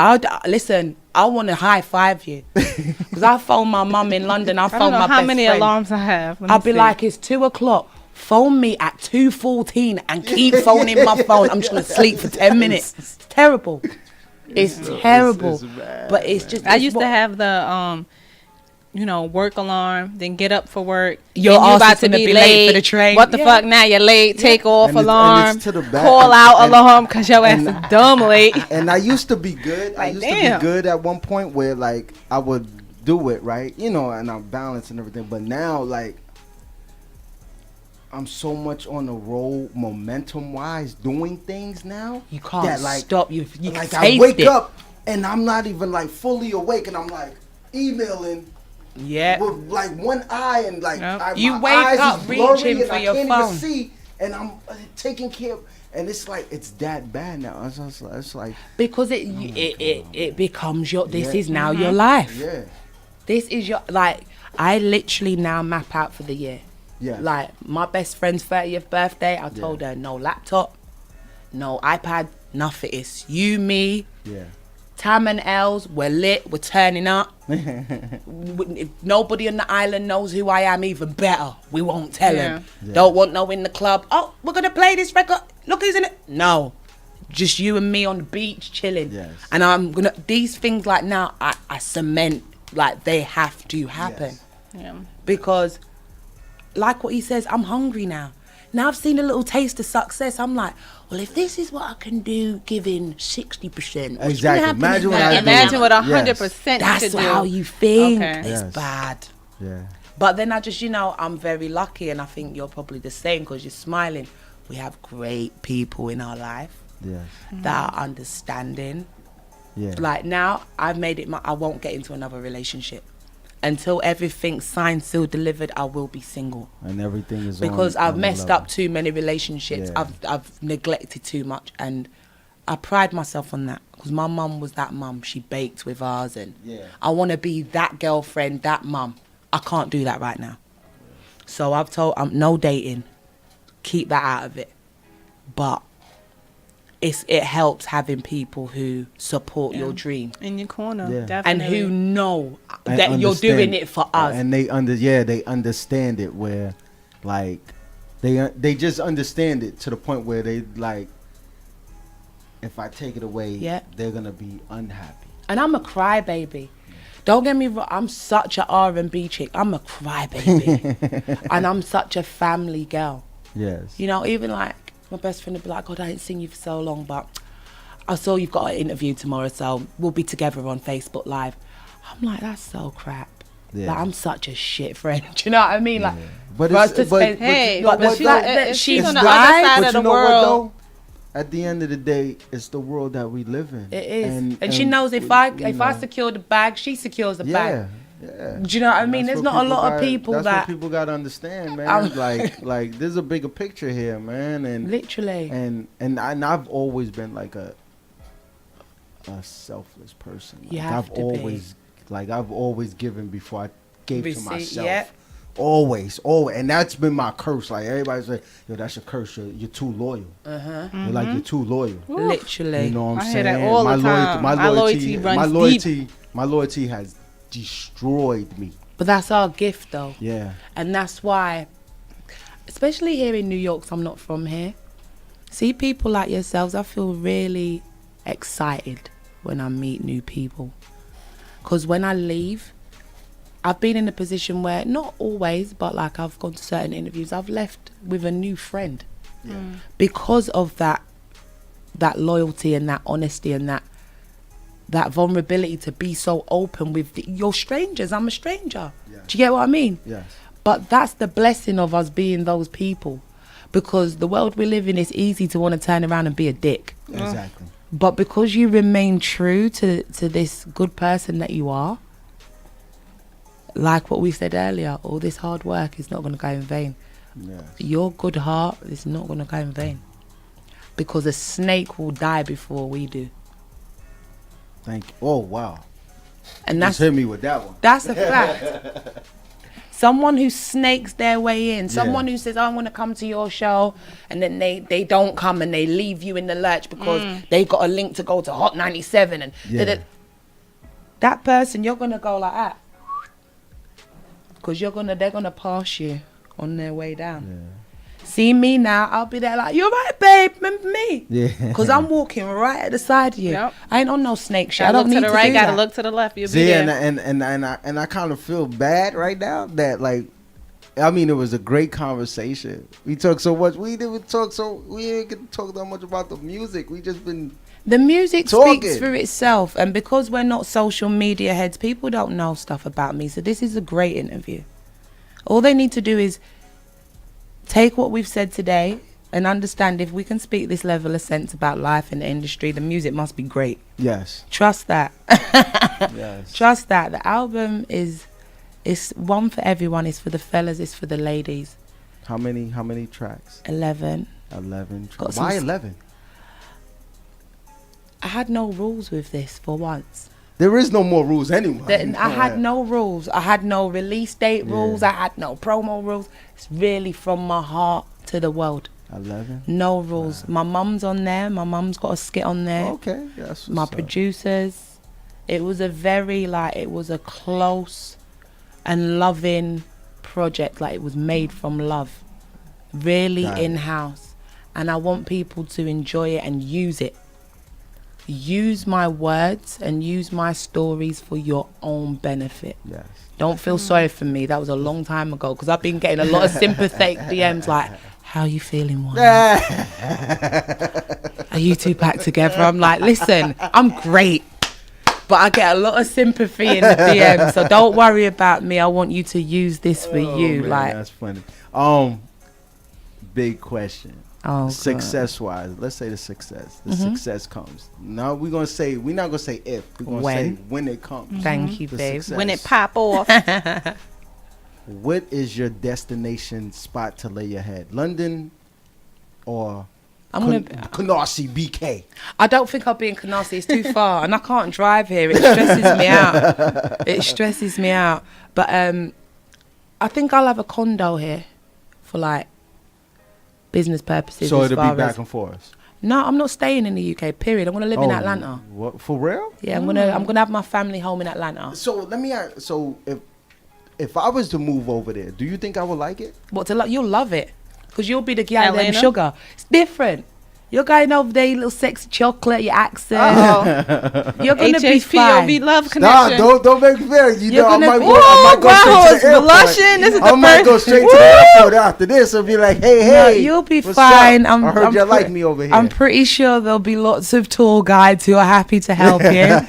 I want to high five you. Because I phone my mum in London. I I phone don't know my how best many friend. alarms I have. Let me I'll be see. like, it's 2:00. Phone me at 2:14 and keep phoning my phone. I'm just gonna sleep for 10 minutes. It's terrible. It's terrible. it's bad, but it's just. I it's used to what- have the work alarm, then get up for work. Your then you ass about is to gonna be be late late for the train. What the Yeah. fuck? Now you're late. Take off And it's alarm. to the back. Call out And- alarm because your ass and- is dumb late. And I used to be good. I Like, used damn. to be good at one point where like I would do it right, and I'm balanced and everything. But now like I'm so much on the road, momentum wise, doing things now. You can't that, like, stop. You like can I taste wake it. up and I'm not even like fully awake, and I'm like emailing Yeah. with like one eye and like Yep. You my wake eyes up is blurry reaching and for I your can't phone. even see, and I'm taking care of. And it's like it's that bad now. It's like Because it becomes your. This Yeah. is now your life. yeah. This is your like. I literally now map out for the year. Yeah. Like my best friend's 30th birthday, I told her no laptop, no iPad, nothing. It's you, me, Yeah. Tam and Els. We're lit. We're turning up. If nobody on the island knows who I am, even better. We won't tell them. Yeah. Don't want no in the club. Oh, we're gonna play this record. Look, who's in it? No, just you and me on the beach chilling. Yes. And I'm gonna these things like now. I cement like they have to happen Yes. Yeah. because, like what he says, I'm hungry now. Now I've seen a little taste of success. I'm like, well, if this is what I can do, giving 60%. Exactly. Imagine what I do. Imagine what 100% That's could do. how you think. Okay. It's Yes. bad. Yeah. But then I just, I'm very lucky, and I think you're probably the same because you're smiling. We have great people in our life Yes. that are understanding. Yeah. Like now, I've made it. I won't get into another relationship until everything's signed, sealed, delivered. I will be single And everything is because on I've the messed level. up too many relationships. Yeah. I've neglected too much, and I pride myself on that because my mum was that mum. She baked with ours, and I want to be that girlfriend, that mum. I can't do that right now. So I've told no dating. Keep that out of it. But it helps having people who support your dream in your corner, Yeah. definitely. and who know And that you're understand- doing it for us. And they understand it where, like, they just understand it to the point where they like, if I take it away, they're gonna be unhappy. And I'm a crybaby. Don't get me wrong, I'm such a R&B chick. I'm a crybaby. And I'm such a family girl. Yes. Even like my best friend would be like, God, I ain't seen you for so long, but I saw you've got an interview tomorrow, so we'll be together on Facebook Live. I'm like, that's so crap. Yeah. Like, I'm such a shit friend. Do you know what I mean? Like, But for us it's to but, spend- Hey, but but the she's fact not- that if she's she's on the right, other side but of you the know what world. though? At the end of the day, it's the world that we live in. It is. And she knows if I secure the bag, she secures the bag. Yeah. Do you know what I mean? That's There's what not a lot of gotta- people that's that what people gotta understand, man. like there's a bigger picture here, man. And literally. and I've always been like a selfless person. Like, You have I've to always I've always given before I gave to Receipt, myself. yeah. Always, and that's been my curse. Like everybody's like, yo, that's your curse. You're too loyal. You're like you're too loyal. Literally. You know what I'm I saying? hear that all the time. My loyalty runs deep. My loyalty has destroyed me. But that's our gift, though. Yeah. And that's why, especially here in New York, 'cause I'm not from here, see people like yourselves, I feel really excited when I meet new people. Because when I leave, I've been in a position where, not always, but like I've gone to certain interviews, I've left with a new friend. Because of that loyalty and that honesty and that vulnerability to be so open with your strangers. I'm a stranger. Yeah. Do you get what I mean? Yes. But that's the blessing of us being those people, because the world we live in, is easy to want to turn around and be a dick. Exactly. But because you remain true to this good person that you are, like what we said earlier, all this hard work is not going to go in vain. Yes. Your good heart is not going to go in vain, because a snake will die before we do. Thank you. Oh wow. And Just hit me with that one. That's a fact. Someone who snakes their way in, someone who says, I want to come to your show, and then they don't come and they leave you in the lurch because they got a link to go to Hot 97 and that person, you're gonna go like that, because they're gonna pass you on their way down. See me now, I'll be there like, you're right, babe, remember me? Yeah. Because I'm walking right at the side of you. Yep. I ain't on no snake shit. I Gotta don't look need to the right, do gotta that. look to the left. You'll be See, there. and I kind of feel bad right now that, like, I mean, it was a great conversation. We talked so much. We didn't talk that much about the music. We just been The music talking. speaks for itself, and because we're not social media heads, people don't know stuff about me. So this is a great interview. All they need to do is take what we've said today and understand, if we can speak this level of sense about life and the industry, the music must be great. yes. Trust that. Yes. Trust that. The album is one for everyone. It's for the fellas. It's for the ladies. How many tracks? 11. 11 Got tracks. some Why 11? I had no rules with this for once. There is no more rules anyway. I had no rules. I had no release date rules. I had no promo rules. It's really from my heart to the world. 11. No rules. Wow. My mum's on there. My mum's got a skit on there. Okay, that's my what's up. producers. It was it was a close and loving project. Like, it was made from love, really in-house. And I want people to enjoy it and use it. Use my words and use my stories for your own benefit. Yes. Don't feel sorry for me. That was a long time ago, because I've been getting a lot of sympathetic DMs like, how are you feeling, Wine? Are you two back together? I'm like, listen, I'm great. But I get a lot of sympathy in the DM, so don't worry about me. I want you to use this for you. Man, like, that's funny. Big question. oh, Success wise, let's say the success comes. No, we're not gonna say if, we're gonna say when it comes. God. Thank you, The babe. success. When it pop off. What is your destination spot to lay your head? London or Canarsie, BK? I don't think I'll be in Canarsie. It's too far, and I can't drive here. It stresses me out. It stresses me out. But I think I'll have a condo here for like business purposes. So as it'll far be back as- and forth. No, I'm not staying in the UK. Period. I'm gonna live in Atlanta. What, for real? Yeah, I'm gonna have my family home in Atlanta. So let me ask. So if I was to move over there, do you think I would like it? What you'll love it, because you'll be the guy them Atlanta? sugar. It's different. You're going over there, you little sexy chocolate, your accent. You're gonna be fine. HHPOV love Nah, connection. don't make me fair. You You're know, gonna I be- might go straight to the airport. blushing. This is I the might first. go straight to the airport after this and be like, hey, No, hey. you'll be what's fine. up? I heard you like me over here. I'm pretty sure there'll be lots of tour guides who are happy to help you.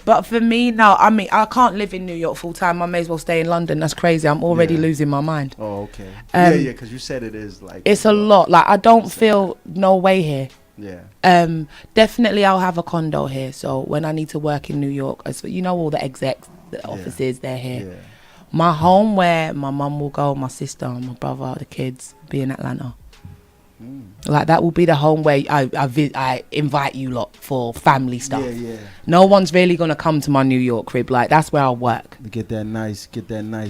But for me, no. I mean, I can't live in New York full time. I may as well stay in London. That's crazy. I'm already losing my mind. Oh, okay. Um, yeah, because you said it is like. It's a lot. Like, I don't feel no way here. Yeah. Definitely I'll have a condo here. So when I need to work in New York, you know, all the execs, the offices, they're here. Yeah. My home, where my mum will go, my sister, my brother, the kids, be in Atlanta. Like, that will be the home where I invite you lot for family stuff. Yeah. No one's really gonna come to my New York crib. Like, that's where I'll work. Get that nice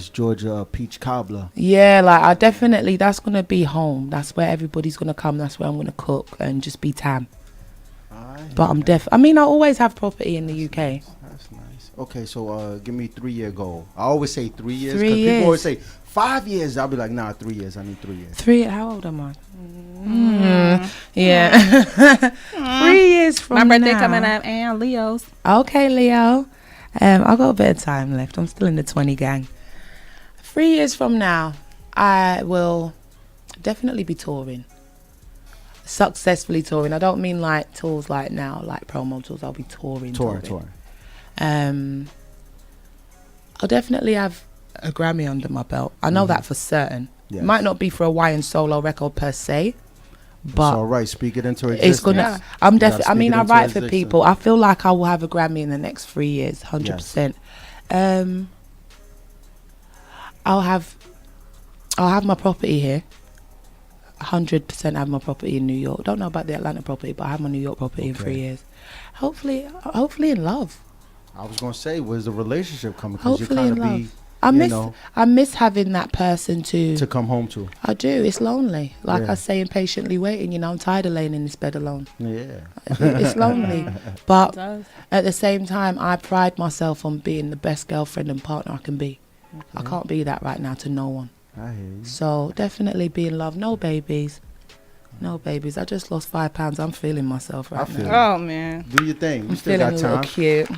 Georgia peach cobbler. Yeah, like, I definitely, that's gonna be home. That's where everybody's gonna come. That's where I'm gonna cook and just be tam. But I mean, I always have property in the UK. That's nice. Okay, so give me 3-year goal. I always say 3 years. 3 'cause years. people always say 5 years. I'll be like, nah, 3 years. I need 3 years. How old am I? Yeah. 3 years from My birthday now. coming up, and Leo's. Okay, Leo. I've got a bit of time left. I'm still in the 20 gang. 3 years from now, I will definitely be touring. Successfully touring. I don't mean like tours like now, like promo tours. I'll be touring. I'll definitely have a Grammy under my belt. I know that for certain. Yes. It might not be for a YN solo record per se, but it's all right. Speak it into existence. it's gonna. I'm You gotta definitely. I speak mean, it I into write for existence. people. I feel like I will have a Grammy in the next 3 years, 100%. I'll have my property here. 100% have my property in New York. Don't know about the Atlanta property, but I have my New York property in 3 years. Hopefully in love. I was gonna say, where's the relationship coming? Because you Hopefully kind in of love. be. I miss having that person to come home to. I do. It's lonely. Like Yeah. I say, impatiently waiting. You know, I'm tired of laying in this bed alone. Yeah. It's lonely. But does. at the same time, I pride myself on being the best girlfriend and partner I can be. I can't be that right now to no one. I hear you. So definitely be in love. No babies. No babies. I just lost 5 pounds. I'm feeling myself right feel now. Oh man. Do your thing. You I'm still feeling got a little time. cute.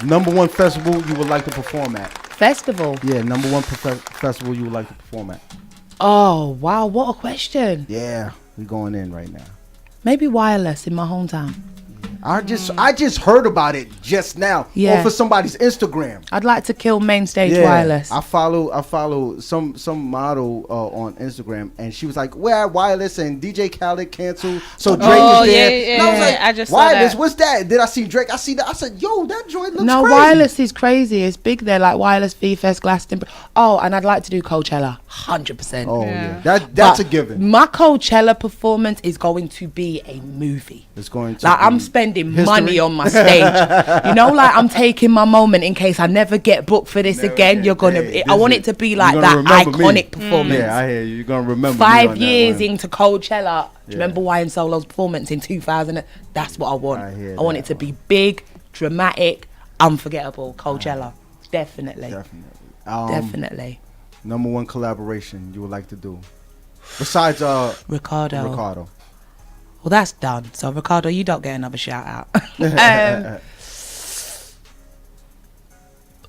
Number one festival you would like to perform at? Festival. Yeah, number one festival you would like to perform at? Oh wow, what a question. Yeah, we going in right now. Maybe Wireless in my hometown. I just heard about it just now. Yeah. Off of somebody's Instagram. I'd like to kill Main Stage Wireless. I follow some model on Instagram, and she was like, "Where at Wireless?" and DJ Khaled canceled, so Drake is there. Yeah, and I was like, I just saw Wireless, that. what's that? Did I see Drake? I see that. I said, "Yo, that joint looks No, crazy." Wireless is crazy. It's big there, like Wireless, V-Fest, Glastonbury. Oh, and I'd like to do Coachella, 100%. Oh Yeah. yeah, that's a But given. My Coachella performance is going to be a movie. It's going to Like, be I'm spending history. money on my stage. You know, like, I'm taking my moment in case I never get booked for this again. You're gonna. Hey, I want this it to be you're like gonna that remember me. iconic performance. Yeah, I hear you. You're gonna remember me 5 on that years one. into Coachella. Do Yeah. you remember YN Solo's performance in 2000? That's what I want. I hear I want that it to be big, dramatic, unforgettable. Coachella, definitely. Definitely. Number one collaboration you would like to do, besides Ricardo. Well, that's done. So Ricardo, you don't get another shout out.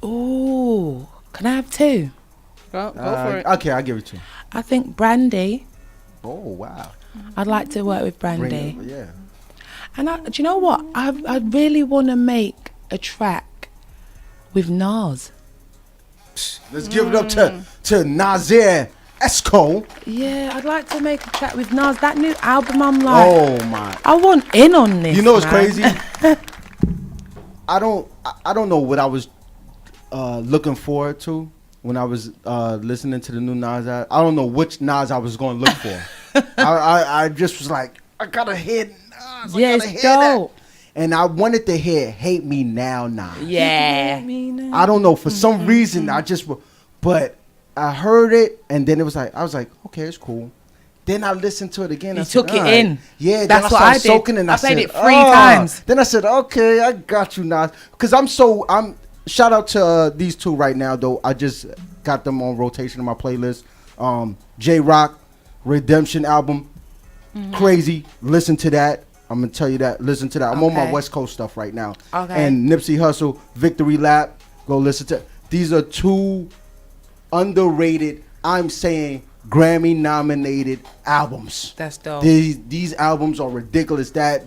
Ooh, can I have 2? Go for it. Okay, I'll give it to you. I think Brandy. Oh, wow. I'd like to work with Brandy. Yeah. And do you know what? I really want to make a track with Nas. Let's give it up to Nasir Esco. Yeah, I'd like to make a track with Nas. That new album, I'm like, Oh my! I want in on this. You know what's man. crazy? I don't know what I was looking forward to when I was listening to the new Nas. I don't know which Nas I was going to look for. I just was like, I gotta hear Nas. Yeah, I gotta it's hear that. dope. And I wanted to hear "Hate Me Now" Nas. Yeah. I don't know, for some reason but I heard it and then I was like, okay, it's cool. Then I listened to it again. You I said, took it all right. in. Yeah, That's then what I I started did. soaking and I I played said, it 3 times. Then I said, okay, I got you, Nas. Because I'm shout out to these two right now, though. I just got them on rotation in my playlist. J-Rock, Redemption album. Crazy. Listen to that. I'm going to tell you that. Listen to that. I'm on my West Coast stuff right now. Okay. And Nipsey Hussle, Victory Lap. Go listen to. These are two underrated, I'm saying, Grammy nominated albums. That's dope. These albums are ridiculous. That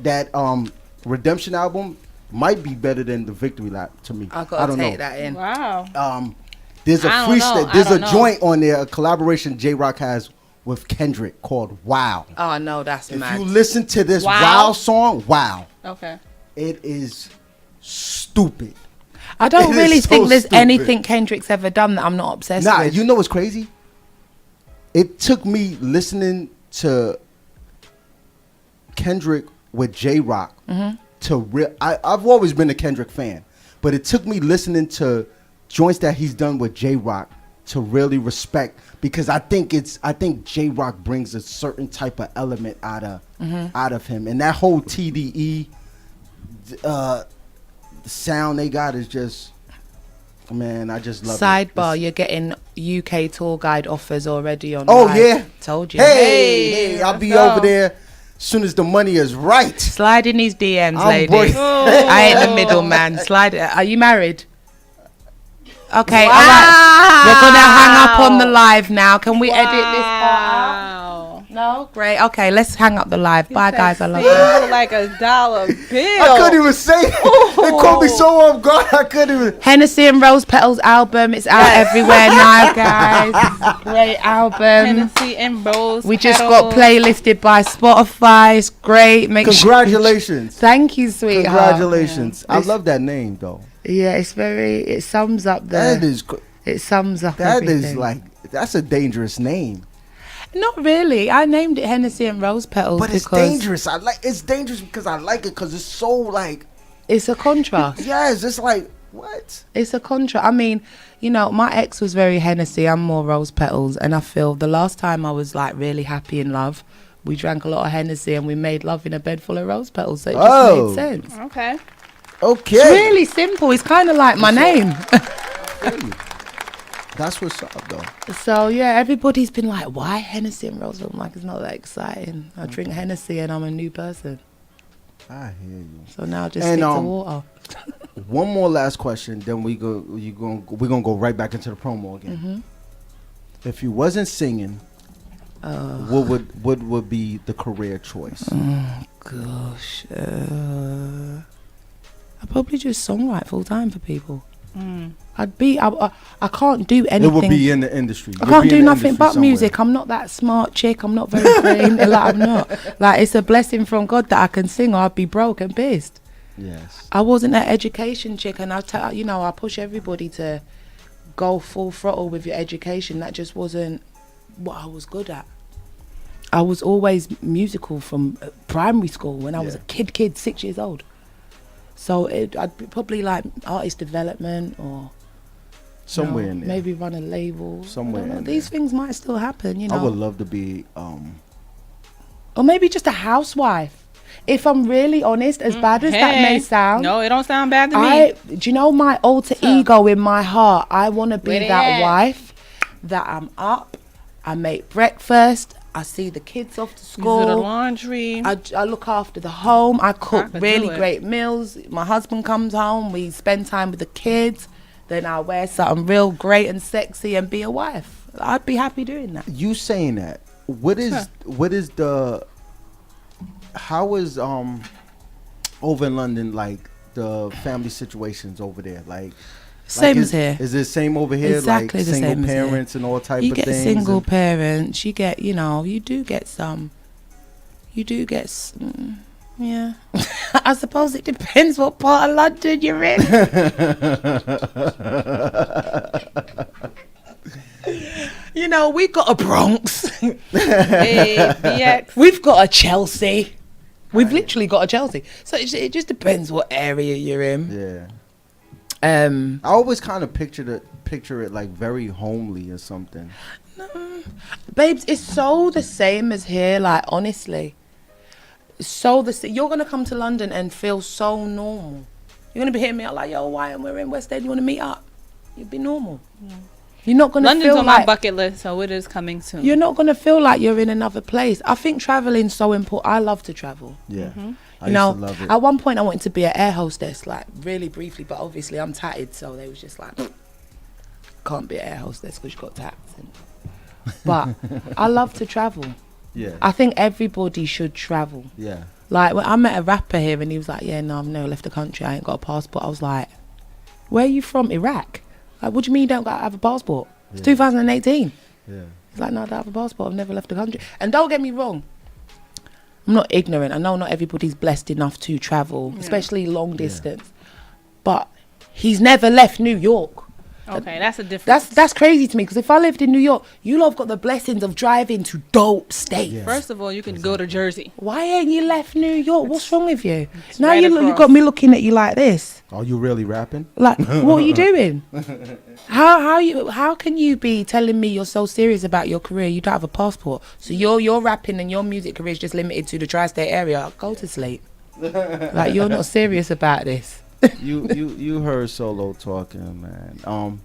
Redemption album might be better than the Victory Lap to me. I I gotta don't take know. that in. Wow. There's a I don't know. freestyle. I There's a don't know. joint on there, a collaboration J-Rock has with Kendrick called Wow. Oh no, that's If mad. you listen to this Wow. Wow song, wow, Okay. it is stupid. I don't It really is so think there's stupid. anything Kendrick's ever done that I'm not obsessed Nah, with. you know what's crazy? It took me listening to Kendrick with J-Rock to I've always been a Kendrick fan, but it took me listening to joints that he's done with J-Rock to really respect, because I think J-Rock brings a certain type of element out of him, and that whole TDE the sound they got is just, man, I just love it. Sidebar, you're getting UK tour guide offers already on. Oh Live. yeah, Told you. Hey, I'll be go. over there as soon as the money is right. Slide in these DMs, I'm lady. boy- I ain't the middleman. Slide it. Are you married? Okay, all right. We're gonna hang up on the live now. Can we edit this part out? Wow. No? Great. Okay, let's hang up the live. Bye, guys. I love you. Feel like $1 bill. I couldn't even say it. It caught me so off guard. I couldn't even. Hennessy and Rose Petals album. It's out everywhere now, guys. Great album. Hennessy and Rose We just Petals. got playlisted by Spotify. It's great. Make sure. Congratulations. Thank you, sweetheart. Congratulations. I love that name though. Yeah, it's very. It sums up the. That is It sums up. that everything. is like, that's a dangerous name. Not really. I named it Hennessy and Rose Petals But it's because dangerous. It's dangerous because I like it because it's so like, it's a contrast. yes, it's like, what? It's a contrast. I mean, you know, my ex was very Hennessy. I'm more Rose Petals, and I feel the last time I was like really happy in love, we drank a lot of Hennessy and we made love in a bed full of rose petals. So it just made sense. Okay. Okay. It's really simple. It's kind of like my name. That's what's up though. So yeah, everybody's been like, why Hennessy and Rose? I'm like, it's not that exciting. I drink Hennessy and I'm a new person. I hear you. So now just And, stick to water. One more last question, then we're gonna go right back into the promo again. If you wasn't singing, what would be the career choice? Gosh, I'd probably just songwrite full time for people. I can't do anything. It would be in the industry. I can't do nothing but music. I'm not that smart chick. I'm not very trained. I'm not. Like, it's a blessing from God that I can sing, or I'd be broke and pissed. Yes. I wasn't an education chick, and I push everybody to go full throttle with your education. That just wasn't what I was good at. I was always musical from primary school when I was a kid, 6 years old. So I'd be probably like artist development or Somewhere in there. maybe run a label. Somewhere I don't know. in These things might still happen, you know. I would love to be Or maybe just a housewife. If I'm really honest, as bad as that may sound. No, it don't sound bad to me. Do you know my alter ego in my heart? I want to be Where they that at? wife that I'm up, I make breakfast, I see the kids off to You do the school, laundry. I look after the home, I cook could really do it. great meals. My husband comes home, we spend time with the kids. then I'll wear something real great and sexy and be a wife. I'd be happy doing that. You saying that? What is the? How is over in London, like the family situations over there, like? Same as here. Is it same over here? Exactly like the single same as here. parents and all type You of get things. single parents. You get, you know, you do get some. You do get, yeah. I suppose it depends what part of London you're in. You know, we've got a Bronx. We've got a Chelsea. We've literally got a Chelsea. So it just depends what area you're in. Yeah. I always kind of picture it like very homely or something. No. Babes, it's so the same as here, like, honestly. So you're going to come to London and feel so normal. You're going to be hitting me up like, yo, why? And we're in West End, you want to meet up? You'd be normal. Yeah. You're not going to feel London's on like, my bucket list, so it is coming soon. You're not going to feel like you're in another place. I think traveling's so important. I love to travel. Yeah. Mm-hmm. I used to love it. At one point I wanted to be an air hostess, like really briefly, but obviously I'm tatted, so they was just like, can't be an air hostess because you got tats. But I love to travel. Yeah. I think everybody should travel. Yeah. Like, when I met a rapper here and he was like, yeah, no, I've never left the country, I ain't got a passport. I was like, where are you from? Iraq? Like, what do you mean you don't have a passport? It's 2018. Yeah. He's like, no, I don't have a passport, I've never left the country. And don't get me wrong, I'm not ignorant. I know not everybody's blessed enough to travel, especially long distance. But he's never left New York. Okay, that's a difference. That's crazy to me, because if I lived in New York, you lot have got the blessings of driving to dope states. Yeah. First of all, you can go to Jersey. Why ain't you left New York? What's wrong with you? Now right you across. got me looking at you like this. Are you really rapping? Like, what are you doing? How can you be telling me you're so serious about your career? You don't have a passport, so your rapping and your music career is just limited to the tri-state area. Go to sleep. Like, you're not serious about this. you heard Solo talking, man.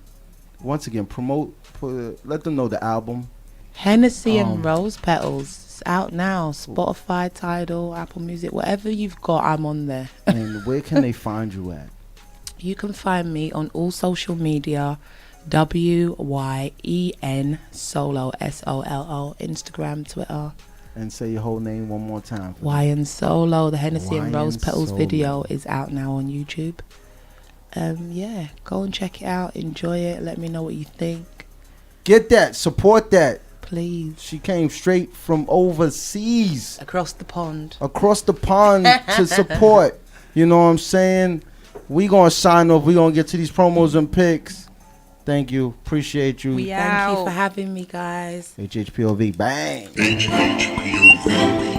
Once again, let them know the album. Hennessy and Rose Petals. It's out now. Spotify, Tidal, Apple Music, whatever you've got, I'm on there. And where can they find you at? You can find me on all social media, WYEN Solo, SOLO, Instagram, Twitter. And say your whole name one more time. YN Solo. The Hennessy and Rose YN Petals Solo. video is out now on YouTube. Yeah, go and check it out. Enjoy it. Let me know what you think. Get that. Support that. Please. She came straight from overseas. Across the pond. Across the pond to support. You know what I'm saying? We gonna sign off. We gonna get to these promos and picks. Thank you. Appreciate you. Thank you for having me, guys. HHPOV. Bang. HHPOV.